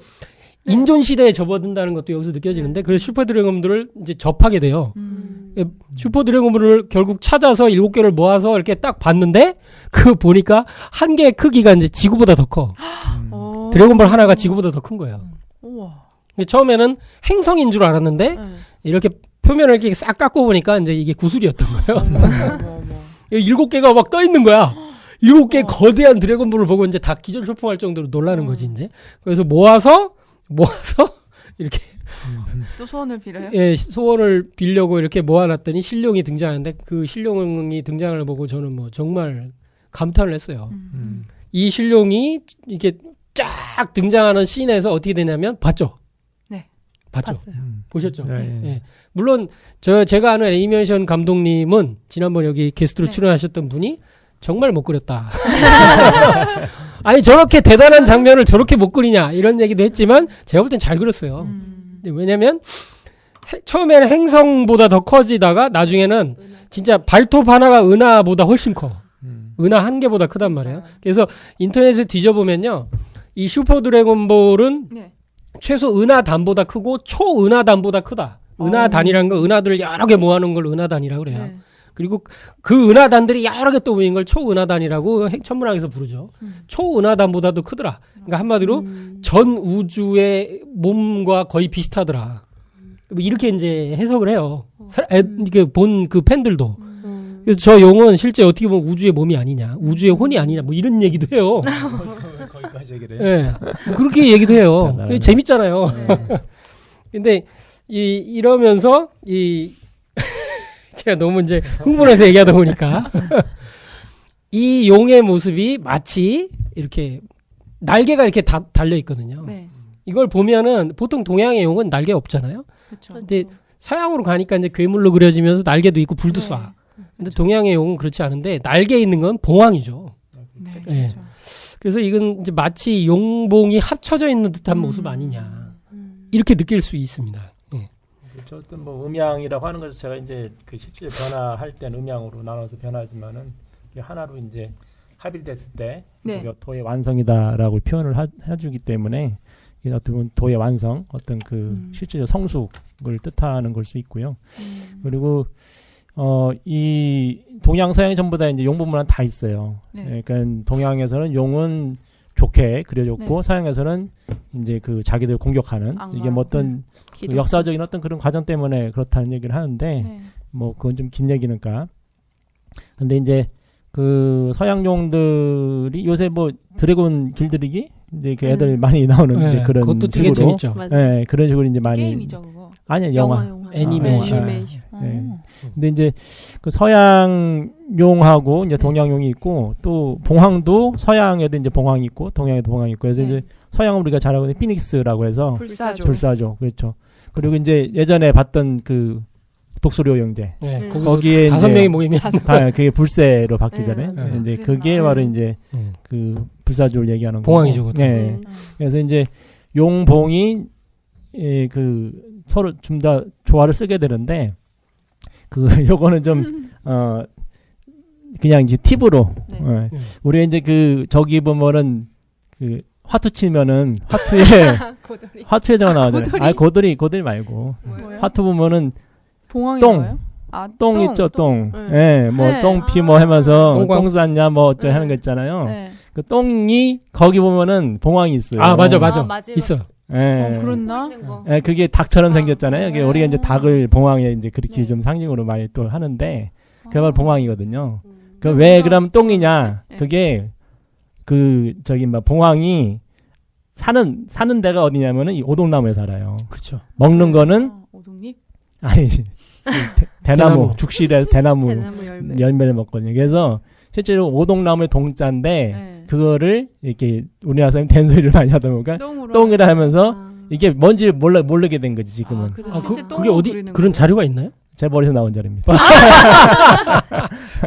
인존 시대에 접어든다는 것도 여기서 느껴지는데 그래서 슈퍼 드래곤볼을 이제 접하게 돼요. 슈퍼 드래곤볼을 결국 찾아서 7개를 모아서 이렇게 딱 봤는데 그 보니까 한 개의 크기가 이제 지구보다 더 커. 드래곤볼 하나가 지구보다 더 큰 거예요. 처음에는 행성인 줄 알았는데 이렇게 표면을 이렇게 싹 깎고 보니까 이제 이게 구슬이었던 거예요. 7개가 막 떠 있는 거야. 7개 거대한 드래곤볼을 보고 이제 다 기절초풍할 정도로 놀라는 거지 이제. 그래서 모아서 이렇게 또 소원을 빌어요? 예, 소원을 빌려고 이렇게 모아놨더니 신룡이 등장하는데 그 신룡이 등장을 보고 저는 뭐 정말 감탄을 했어요. 이 신룡이 이렇게 쫙 등장하는 씬에서 어떻게 되냐면 봤죠? 봤죠? 봤어요. 보셨죠? 예. 물론 제가 아는 애니메이션 감독님은 지난번 여기 게스트로 출연하셨던 분이 정말 못 그렸다. 아니 저렇게 대단한 장면을 저렇게 못 그리냐 이런 얘기도 했지만 제가 볼 땐 잘 그렸어요. 왜냐면 처음에는 행성보다 더 커지다가 나중에는 진짜 발톱 하나가 은하보다 훨씬 커. 은하 한 개보다 크단 말이에요. 그래서 인터넷에 뒤져보면요. 이 슈퍼 드래곤볼은 네. 최소 은하단보다 크고 초은하단보다 크다. 은하단이라는 건 은하들을 여러 개 모아놓은 걸 은하단이라고 그래요. 네. 그리고 그 은하단들이 여러 개 또 모인 걸 초은하단이라고 천문학에서 부르죠. 초은하단보다도 크더라. 그러니까 한마디로 전 우주의 몸과 거의 비슷하더라. 뭐 이렇게 이제 해석을 해요. 이렇게 본 그 팬들도. 그래서 저 용은 실제 어떻게 보면 우주의 몸이 아니냐, 우주의 혼이 아니냐, 뭐 이런 얘기도 해요. 거기까지 얘기를 예. 네. 그렇게 얘기도 해요. 네. 재밌잖아요. 네. 근데 이러면서 제가 너무 이제 흥분해서 얘기하다 보니까 이 용의 모습이 마치 이렇게 날개가 이렇게 달려 있거든요. 네. 이걸 보면은 보통 동양의 용은 날개 없잖아요. 그렇죠. 근데 서양으로 가니까 이제 괴물로 그려지면서 날개도 있고 불도 네. 쏴. 근데 동양의 용은 그렇지 않은데 날개 있는 건 봉황이죠. 네. 네. 그렇죠. 그래서 이건 이제 마치 용봉이 합쳐져 있는 듯한 모습 아니냐 이렇게 느낄 수 있습니다. 네. 그렇죠. 어떤 뭐 음양이라고 하는 것을 제가 이제 그 실제 변화할 때는 음양으로 나눠서 변하지만은 이게 하나로 이제 합일됐을 때 네. 우리가 도의 완성이다라고 표현을 해주기 때문에 이게 어떻게 보면 도의 완성, 어떤 그 실제적 성숙을 뜻하는 걸 수 있고요. 그리고 이 동양 서양이 전부 다 이제 용부문화 다 있어요. 네. 그러니까 동양에서는 용은 좋게 그려졌고 네. 서양에서는 이제 그 자기들 공격하는 악마. 이게 뭐 어떤 그 역사적인 어떤 그런 과정 때문에 그렇다는 얘기를 하는데 네. 뭐 그건 좀 긴 얘기니까. 근데 이제 그 서양 용들이 요새 뭐 드래곤 길들이기 이제 그 애들 많이 나오는 네, 이제 그런 그것도 되게 식으로 재밌죠. 네, 그런 식으로 이제 많이 게임이죠 그거. 아니야 영화. 애니메이션. 네. 근데 이제 그 서양 용하고 이제 동양 용이 있고 또 봉황도 서양에도 이제 봉황이 있고 동양에도 봉황이 있고 그래서 네. 이제 서양은 우리가 잘 알고 있는 피닉스라고 해서 불사조. 불사조 그렇죠. 그리고 이제 예전에 봤던 그 독수리 형제 네. 거기에 5명이 모이면 다 그게 불새로 바뀌잖아요. 네. 이제 네. 그게 아. 바로 이제 그 불사조를 얘기하는 봉황이죠, 거고. 그것도. 네. 그래서 이제 용봉이 그 서로 좀 다 조화를 쓰게 되는데 그 요거는 좀 그냥 이제 팁으로 네. 우리 이제 그 저기 보면은 그 화투 치면은 화투에 저거 나오잖아요. 아니 고돌이 말고 뭐예요? 화투 보면은 봉황이 똥. 뭐예요? 아, 똥 있죠 똥. 네. 예, 뭐 네. 똥피 뭐 하면서 똥광. 똥 쌌냐 뭐 어쩌 네. 하는 거 있잖아요. 네. 그 똥이 거기 보면은 봉황이 있어요. 아 맞아 마지막. 있어. 예. 그렇나? 예, 그게 닭처럼 생겼잖아요. 이게 네. 우리가 이제 닭을 봉황에 이제 그렇게 네. 좀 상징으로 많이 또 하는데 그게 바로 봉황이거든요. 그 그래서- 왜 그럼 똥이냐? 네. 그게 그 저기 막 봉황이 사는 데가 어디냐면은 이 오동나무에 살아요. 그렇죠. 먹는 거는 오동잎? 아니 대나무 대나무. 죽실에 대나무 대나무 열매. 열매를 먹거든요. 그래서 실제로 오동나무의 동자인데 네. 그거를 이렇게 우리나라 사람이 된소리를 많이 하다 보니까 똥으로. 똥이라 하면서 아. 이게 뭔지 모르게 된 거지 지금은. 아, 그래서 아, 실제 그게 똥으로 어디 그리는 그런 거예요? 자료가 있나요? 제 머리에서 나온 자리입니다.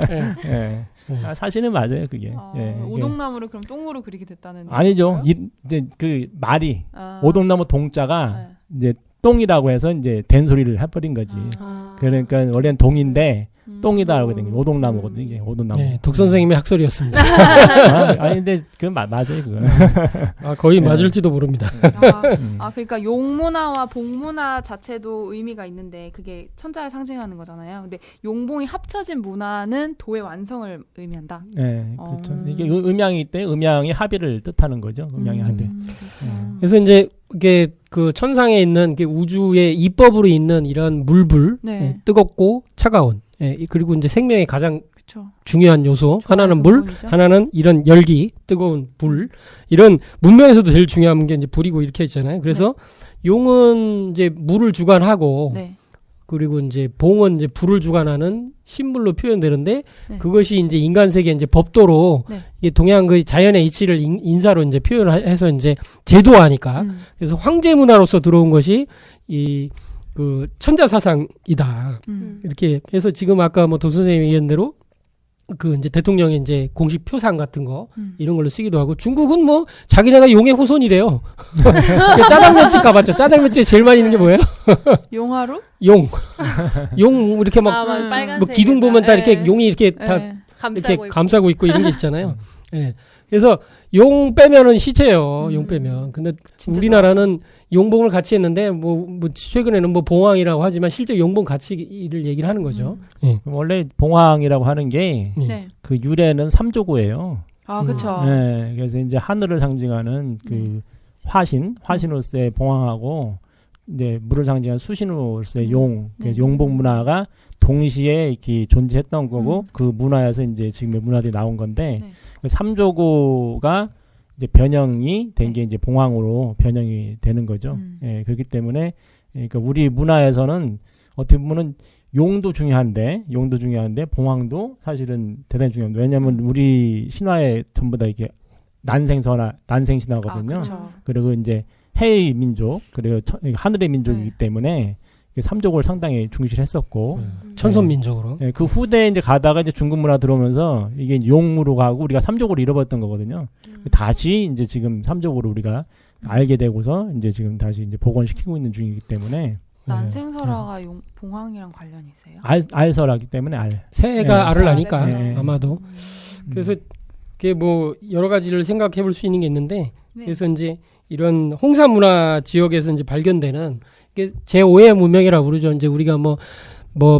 네. 예. 아, 사실은 맞아요 그게. 아, 예, 이게. 오동나무를 그럼 똥으로 그리게 됐다는 아니죠. 얘기인가요? 이제 그 말이 아. 오동나무 동자가 네. 이제 똥이라고 해서 이제 된소리를 해버린 거지. 아. 그러니까 원래는 동인데 음. 똥이다 하고 된 게 오동나무거든요. 이게 오동나무. 네, 덕 선생님의 학설이었습니다. 아니 근데 그건 맞아요 그거. 아, 거의 네. 맞을지도 모릅니다. 아, 그러니까 용문화와 봉문화 자체도 의미가 있는데 그게 천자를 상징하는 거잖아요. 근데 용봉이 합쳐진 문화는 도의 완성을 의미한다. 네, 그렇죠. 어. 이게 음양이 있대. 음양이 합의를 뜻하는 거죠. 음양의 합의. 그렇구나. 그래서 이제 이게 그 천상에 있는 게 우주의 이법으로 있는 이런 물불, 네. 예, 뜨겁고 차가운, 예, 그리고 이제 생명의 가장 그렇죠. 중요한 요소 하나는 물, 부분이죠. 하나는 이런 열기, 뜨거운 불. 이런 문명에서도 제일 중요한 게 이제 불이고 이렇게 있잖아요. 그래서 용은 이제 물을 주관하고 네. 그리고 이제 봉은 이제 불을 주관하는 신물로 표현되는데 네. 그것이 이제 인간 세계 이제 법도로 네. 이게 동양 그 자연의 이치를 인사로 이제 표현해서 이제 제도화하니까 그래서 황제 문화로서 들어온 것이 이 그 천자 사상이다. 이렇게 해서 지금 아까 뭐 도 선생님이 얘기한 대로 그 이제 대통령의 이제 공식 표상 같은 거 이런 걸로 쓰기도 하고 중국은 뭐 자기네가 용의 후손이래요. 짜장면집 가봤죠. 짜장면집에 제일 많이 있는 게 뭐예요? 용화로? 용 이렇게 막 아, 맞아. 음. 빨간색. 뭐 기둥 보면 다 이렇게 네. 용이 이렇게 다 네. 이렇게 감싸고 있고. 감싸고 있고 이런 게 있잖아요. 예. 그래서 용 빼면은 시체예요. 용 빼면. 근데 우리나라는 용봉을 같이 했는데 뭐 최근에는 뭐 봉황이라고 하지만 실제 용봉 가치를 얘기를 하는 거죠. 원래 봉황이라고 하는 게 그 네. 유래는 삼조고예요. 아, 그렇죠. 네, 그래서 이제 하늘을 상징하는 그 화신으로서의 봉황하고 이제 물을 상징하는 수신으로서의 용, 그래서 용봉 문화가 동시에 이렇게 존재했던 거고 그 문화에서 이제 지금의 문화들이 나온 건데 네. 그 삼조고가 이제 변형이 된 게 이제 봉황으로 변형이 되는 거죠. 예, 그렇기 때문에 그러니까 우리 문화에서는 어떻게 보면은 용도 중요한데 봉황도 사실은 대단히 중요합니다. 왜냐하면 우리 신화에 전부 다 이게 난생 신화거든요. 아, 그렇죠. 그리고 이제 해의 민족 그리고 하늘의 민족이기 때문에 삼족을 상당히 중시했었고 천선민족으로. 예, 그 후대에 이제 가다가 이제 중국 문화 들어오면서 이게 용으로 가고 우리가 삼족으로 잃어버렸던 거거든요. 다시 이제 지금 삼족으로 우리가 알게 되고서 이제 지금 다시 이제 복원시키고 있는 중이기 때문에 난생설화가 봉황이랑 관련이 있어요? 알설하기 때문에 새가 네, 알을 나니까 네. 아마도. 그래서 그게 뭐 여러 가지를 생각해 볼 수 있는 게 있는데 네. 그래서 이제 이런 홍사 문화 지역에서 이제 발견되는 이게 제5의 문명이라고 그러죠. 이제 우리가 뭐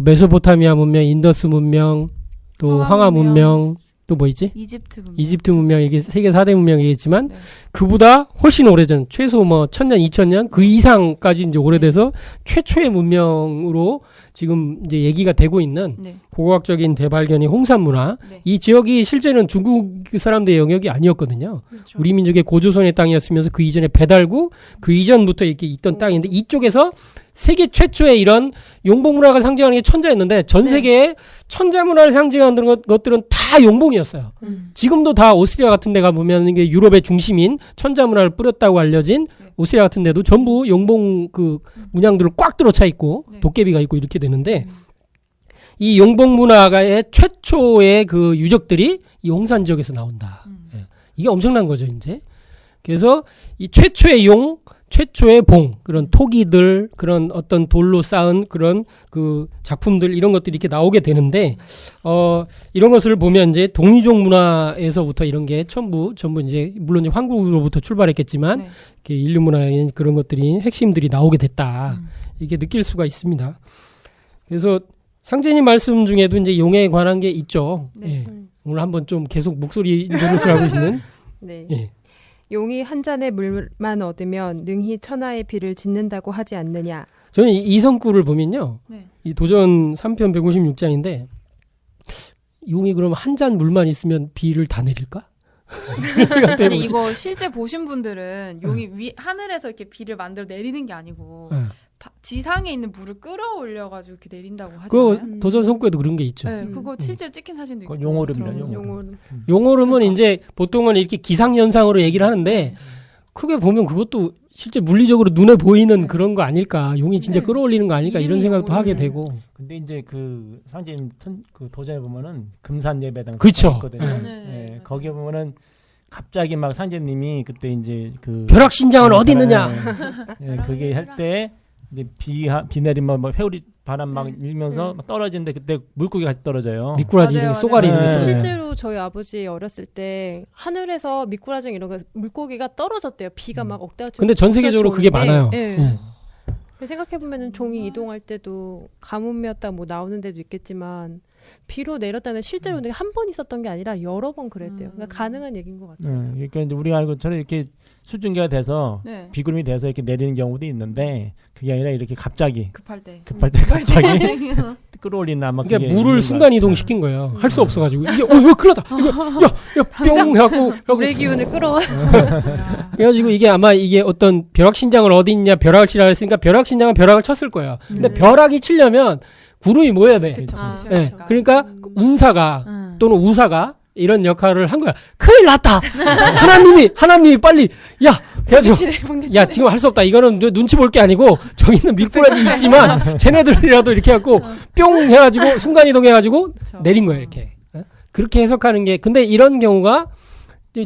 메소포타미아 문명, 인더스 문명, 또 황하 황하 문명. 문명, 또 뭐 있지? 이집트 문명. 이게 세계 4대 문명이겠지만 네. 그보다 훨씬 오래전 최소 뭐 1000년, 2000년 그 이상까지 이제 오래돼서 최초의 문명으로 지금 이제 얘기가 되고 있는 네. 고고학적인 대발견이 홍산 문화. 네. 이 지역이 실제는 중국 사람들의 영역이 아니었거든요. 그렇죠. 우리 민족의 고조선의 땅이었으면서 그 이전에 배달구 그 이전부터 이렇게 있던 땅인데 이쪽에서 세계 최초의 이런 용봉 문화가 상징하는 게 천자였는데 전 세계에 천자 문화를 상징하는 것들은 다 용봉이었어요. 지금도 다 오스트리아 같은 데 가보면 이게 유럽의 중심인 천자 문화를 뿌렸다고 알려진 오스트리아 같은 데도 전부 용봉 그 문양들을 꽉 들어차 있고 도깨비가 있고 이렇게 되는데 이 용봉 문화가의 최초의 그 유적들이 이 홍산 지역에서 나온다. 예. 이게 엄청난 거죠, 이제. 그래서 이 최초의 용, 최초의 봉, 그런 토기들, 그런 어떤 돌로 쌓은 그런 그 작품들, 이런 것들이 이렇게 나오게 되는데, 이런 것을 보면 이제 동이족 문화에서부터 이런 게 전부 이제, 물론 이제 황국으로부터 출발했겠지만, 이렇게 인류 문화의 그런 것들이, 핵심들이 나오게 됐다. 이게 느낄 수가 있습니다. 그래서 상제님 말씀 중에도 이제 용에 관한 게 있죠. 네. 예. 오늘 한번 좀 계속 목소리 노릇을 하고 있는. 네. 예. 용이 한 잔의 물만 얻으면 능히 천하의 비를 짓는다고 하지 않느냐. 저는 이 성구를 보면요. 네. 이 도전 3편 156장인데 용이 그럼 한 잔 물만 있으면 비를 다 내릴까? 아니 이거 실제 보신 분들은 용이 하늘에서 이렇게 비를 만들어 내리는 게 아니고 지상에 있는 물을 끌어올려가지고 이렇게 내린다고 하잖아요. 그 도전 성구에도 그런 게 있죠. 네, 그거 실제로 찍힌 사진도 있고. 용오름이다. 용오름은 이제 보통은 이렇게 기상현상으로 얘기를 하는데 크게 보면 그것도 실제 물리적으로 눈에 보이는 그런 거 아닐까. 용이 진짜 끌어올리는 거 아닐까 이런 생각도 하게 되고. 근데 이제 그 상제님 그 도전에 보면은 금산 예배당 그쵸. 있거든요. 네. 거기 보면은 갑자기 막 상제님이 그때 이제 그 벼락신장은 어디 있느냐? 그게 할 때 이제 비 내리면 막 회오리 바람 막 일면서 막 떨어지는데 그때 물고기 같이 떨어져요. 미꾸라지 이런 게 쏘가리 이런 게 맞아요. 떨어져요. 실제로 저희 아버지 어렸을 때 하늘에서 미꾸라지 이런 거 물고기가 떨어졌대요. 비가 막 억대가 근데 전 세계적으로 그게 많아요. 네. 생각해보면 종이 이동할 때도 가뭄이었다 뭐 나오는 데도 있겠지만 비로 내렸다는 실제로 한 번 있었던 게 아니라 여러 번 그랬대요. 그러니까 가능한 얘기인 것 같아요. 그러니까 이제 우리가 알고 저는 이렇게 수증기가 돼서 비구름이 돼서 이렇게 내리는 경우도 있는데 그게 아니라 이렇게 갑자기 급할 때 갑자기 끌어올리는 아마 그러니까 그게 물을 순간 이동 시킨 거예요. 할 수 없어가지고 이게 이거 큰일 났다. 이거 뿅 해갖고 물의 기운을 끌어와. 그래가지고 이게 아마 이게 어떤 벼락신장을 어디 있냐 벼락을 치라 했으니까 벼락신장은 벼락을 쳤을 거예요. 근데 벼락이 치려면 구름이 모여야 돼. 그쵸, 네. 그러니까 운사가 또는 우사가 이런 역할을 한 거야. 큰일 났다. 하나님이 빨리 그래가지고 야 지금 할 수 없다. 이거는 눈치 볼 게 아니고 저기 있는 미꾸라지 있지만 쟤네들이라도 이렇게 해갖고 뿅 해가지고 순간 이동해가지고 내린 거예요. 이렇게 그렇게 해석하는 게 근데 이런 경우가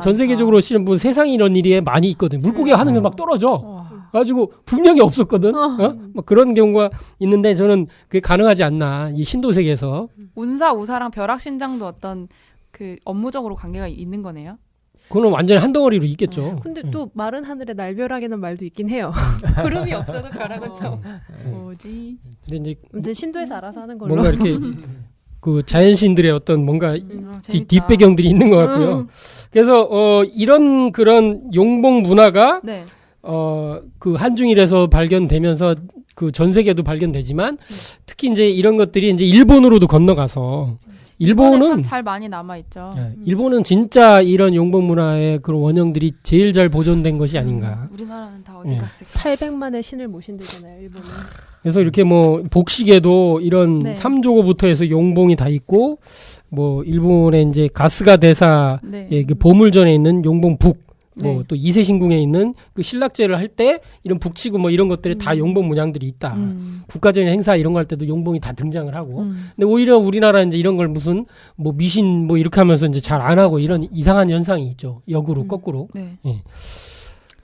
전 세계적으로 실은 뭐 세상에 이런 일이 많이 있거든요. 물고기가 하늘에 막 떨어져. 가지고 분명히 없었거든. 막 그런 경우가 있는데 저는 그게 가능하지 않나 이 신도세계에서. 운사 우사랑 벼락신장도 어떤 그 업무적으로 관계가 있는 거네요. 그거는 완전히 한 덩어리로 있겠죠. 근데 또 마른 하늘에 날벼락이라는 말도 있긴 해요. 구름이 없어도 벼락은 쳐. 뭐지? 근데 이제 아무튼 신도에서 알아서 하는 걸로. 뭔가 이렇게 그 자연신들의 어떤 뭔가 재밌다. 뒷배경들이 있는 것 같고요. 그래서 이런 그런 용봉 문화가 네. 그 한중일에서 발견되면서 그 전 세계도 발견되지만 특히 이제 이런 것들이 이제 일본으로도 건너가서 일본에 일본은 참잘 많이 남아 있죠. 일본은 진짜 이런 용봉 문화의 그런 원형들이 제일 잘 보존된 것이 아닌가. 우리나라는 다 어디 예. 갔을까? 800만의 신을 모신대잖아요, 일본은. 그래서 이렇게 뭐 복식에도 이런 네. 삼조고부터 해서 용봉이 다 있고 뭐 일본의 이제 가스가 대사의 네. 그 보물전에 있는 용봉 북 뭐 네. 또 이세신궁에 있는 그 신락제를 할 때 이런 북치고 뭐 이런 것들이 다 용봉 문양들이 있다. 국가적인 행사 이런 거 할 때도 용봉이 다 등장을 하고. 근데 오히려 우리나라 이제 이런 걸 무슨 뭐 미신 뭐 이렇게 하면서 이제 잘 안 하고 이런 이상한 현상이 있죠. 역으로 거꾸로. 네.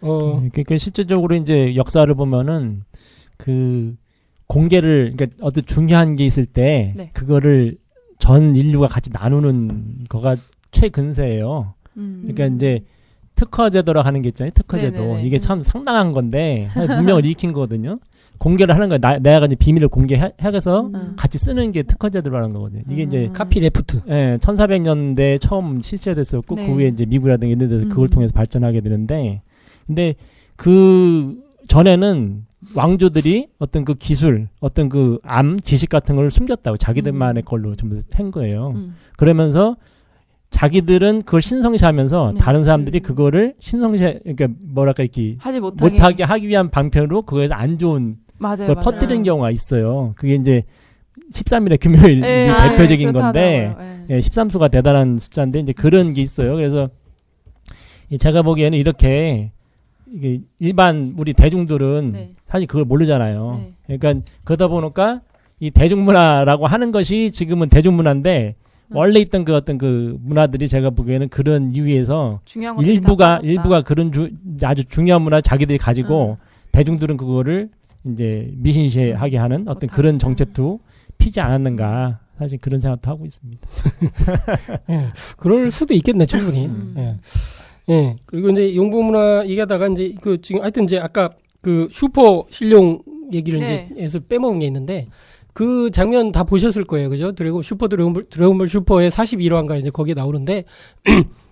그러니까 실제적으로 이제 역사를 보면은 그 공개를 그러니까 어떤 중요한 게 있을 때 네. 그거를 전 인류가 같이 나누는 거가 최근세예요. 그러니까 이제 특허제도라고 하는 게 있잖아요. 특허제도. 네네네. 이게 참 상당한 건데 문명을 일으킨 거거든요. 공개를 하는 거야. 내가 이제 비밀을 공개해서 같이 쓰는 게 특허제도라는 거거든요. 이게 이제 카피레프트. 예, 1400년대 처음 실시됐었고 네. 그 후에 이제 미국이라든가 이런 데서 그걸 통해서 발전하게 되는데 근데 그 전에는 왕조들이 어떤 그 기술, 어떤 그 지식 같은 걸 숨겼다고 자기들만의 걸로 전부 한 거예요. 그러면서 자기들은 그걸 신성시하면서 네. 다른 사람들이 그거를 그러니까 뭐랄까 이렇게 하지 못하게. 못하게 하기 위한 방편으로 그거에서 안 좋은 맞아요. 걸 맞아요. 퍼뜨리는 경우가 있어요. 그게 이제 13일의 금요일이 네, 대표적인 그렇다 건데 하더라고요. 네. 13수가 대단한 숫자인데 이제 그런 게 있어요. 그래서 제가 보기에는 이렇게 이게 일반 우리 대중들은 네. 사실 그걸 모르잖아요. 네. 그러니까 그러다 보니까 이 대중문화라고 하는 것이 지금은 대중문화인데 원래 있던 그 어떤 그 문화들이 제가 보기에는 그런 이유에서 중요한 것들이 일부가 다 빠졌다. 그런 아주 중요한 문화 자기들이 가지고 대중들은 그거를 이제 미신시하게 하는 어떤 그런 정책도 피지 않았는가 사실 그런 생각도 하고 있습니다. 그럴 수도 있겠네, 충분히. 예. 예. 그리고 이제 용봉 문화 얘기하다가 이제 그 지금 하여튼 이제 아까 그 슈퍼 신룡 얘기를 네. 이제 해서 빼먹은 게 있는데 그 장면 다 보셨을 거예요. 그죠? 드래곤볼 슈퍼의 41화인가 이제 거기에 나오는데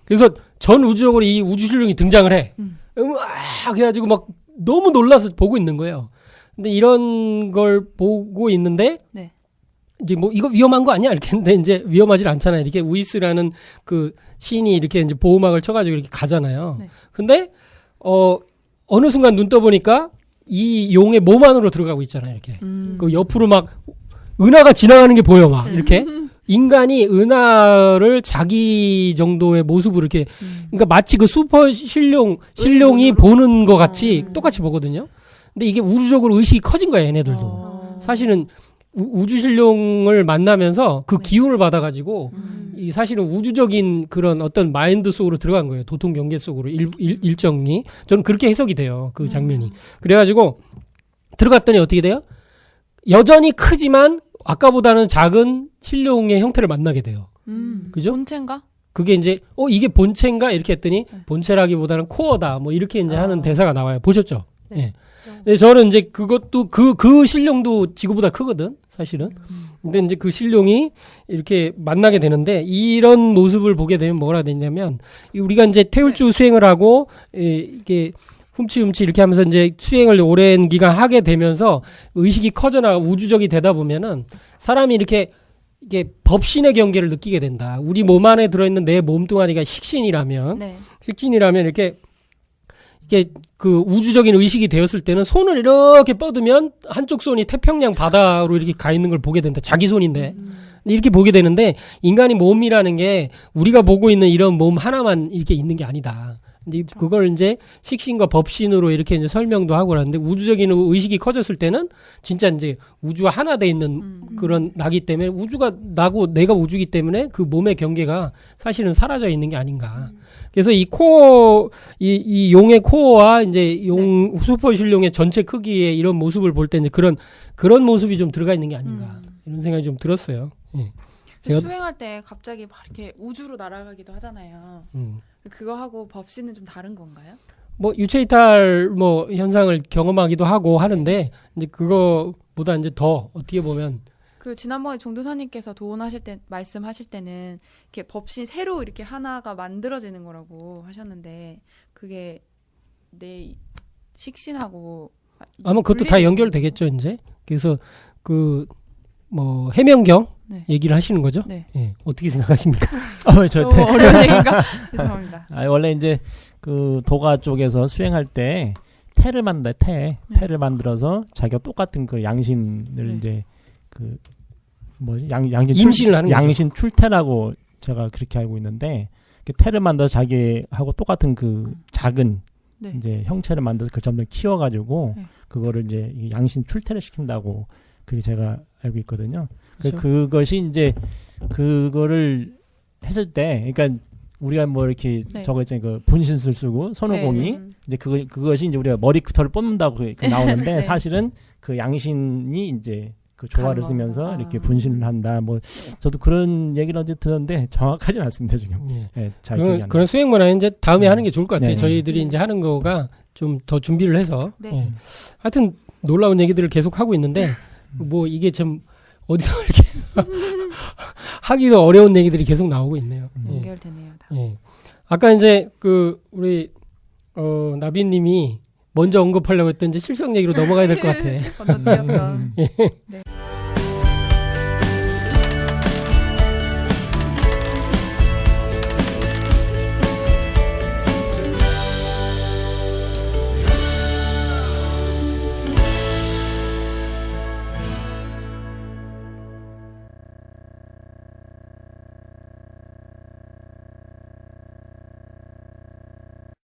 그래서 전 우주적으로 이 우주신룡이 등장을 해. 으악! 그래가지고 막 너무 놀라서 보고 있는 거예요. 근데 이런 걸 보고 있는데 네. 이제 뭐 이거 위험한 거 아니야? 이렇게 했는데 이제 위험하지 않잖아요. 이렇게 우이스라는 그 신이 이렇게 이제 보호막을 쳐가지고 이렇게 가잖아요. 네. 근데 어느 순간 눈 떠보니까 이 용의 몸 안으로 들어가고 있잖아요. 이렇게 그 옆으로 막 은하가 지나가는 게 보여 막 이렇게 인간이 은하를 자기 정도의 모습으로 이렇게 그러니까 마치 그 슈퍼 신룡이 보는 것 같이 똑같이 보거든요. 근데 이게 우주적으로 의식이 커진 거예요. 얘네들도. 사실은 우주신룡을 만나면서 그 기운을 받아가지고 이 사실은 우주적인 그런 어떤 마인드 속으로 들어간 거예요. 도통 경계 속으로 일정이. 저는 그렇게 해석이 돼요. 그 장면이. 그래가지고 들어갔더니 어떻게 돼요? 여전히 크지만 아까보다는 작은 신룡의 형태를 만나게 돼요. 그죠? 본체인가? 그게 이제 이게 본체인가 이렇게 했더니 본체라기보다는 코어다 뭐 이렇게 이제 하는 대사가 나와요. 보셨죠? 예. 근데 저는 이제 그것도 그 신룡도 지구보다 크거든 사실은. 근데 이제 그 신룡이 이렇게 만나게 되는데 이런 모습을 보게 되면 뭐라 되냐면 우리가 이제 태울주 수행을 하고 이게 훔치 이렇게 하면서 이제 수행을 오랜 기간 하게 되면서 의식이 커져나가 우주적이 되다 보면은 사람이 이렇게 이게 법신의 경계를 느끼게 된다. 우리 몸 안에 들어있는 내 몸뚱아리가 식신이라면 이렇게 그 우주적인 의식이 되었을 때는 손을 이렇게 뻗으면 한쪽 손이 태평양 바다로 이렇게 가 있는 걸 보게 된다. 자기 손인데. 이렇게 보게 되는데 인간이 몸이라는 게 우리가 보고 있는 이런 몸 하나만 이렇게 있는 게 아니다. 이제 그걸 이제 식신과 법신으로 이렇게 이제 설명도 하고 그러는데 우주적인 의식이 커졌을 때는 진짜 이제 우주와 하나 돼 있는 그런 나기 때문에 우주가 나고 내가 우주기 때문에 그 몸의 경계가 사실은 사라져 있는 게 아닌가. 그래서 이 코어, 이 용의 코어와 이제 용, 슈퍼신룡의 전체 크기의 이런 모습을 볼 때 이제 그런 모습이 좀 들어가 있는 게 아닌가. 이런 생각이 좀 들었어요. 예. 제가- 수행할 때 갑자기 막 이렇게 우주로 날아가기도 하잖아요. 그거 하고 법신은 좀 다른 건가요? 뭐 유체이탈 뭐 현상을 경험하기도 하고 하는데 이제 그거보다 이제 더 어떻게 보면 그 지난번에 종도사님께서 도원하실 때 말씀하실 때는 이렇게 법신 새로 이렇게 하나가 만들어지는 거라고 하셨는데 그게 내 식신하고 아마 그것도 다 분리되는 연결되겠죠 이제. 그래서 그 뭐 해명경 네. 얘기를 하시는 거죠? 네. 예. 어떻게 생각하십니까? 저 너무 어려운 얘기인가? 죄송합니다. 원래 이제 그 도가 쪽에서 수행할 때 태를 만든다. 태를 만들어서 자기가 똑같은 그 양신을 네. 이제 그 뭐지 양신 임신을 하는 거죠. 양신 출태라고 제가 그렇게 알고 있는데 그 태를 만들어서 자기하고 똑같은 그 작은 네. 이제 형체를 만들어서 그 점점 키워가지고 네. 그거를 이제 이 양신 출태를 시킨다고 그게 제가 알고 있거든요. 그렇죠. 그것이 이제 그거를 했을 때, 그러니까 우리가 뭐 이렇게 네. 저거 있잖아요. 그 분신술 쓰고 손오공이 네. 이제 그것이 이제 우리가 머리털을 뽑는다고 그 나오는데 네. 사실은 그 양신이 이제 그 조화를 가는 쓰면서 거구나. 이렇게 분신을 한다. 뭐 저도 그런 얘기를 언제 들었는데 정확하지는 않습니다 지금. 예. 예, 잘 기억이 안 그런 나요. 수행 문화는 이제 다음에 하는 게 좋을 것 같아요. 네. 저희들이 이제 하는 거가 좀 더 준비를 해서. 네. 예. 하여튼 놀라운 얘기들을 계속 하고 있는데 뭐 이게 참 어디서 이렇게 하기도 어려운 얘기들이 계속 나오고 있네요. 예. 연결되네요. 다. 예. 아까 이제 그 우리 나비님이 먼저 언급하려고 했던 이제 실성 얘기로 넘어가야 될 것 같아. 건너뛰었던. 음. 네.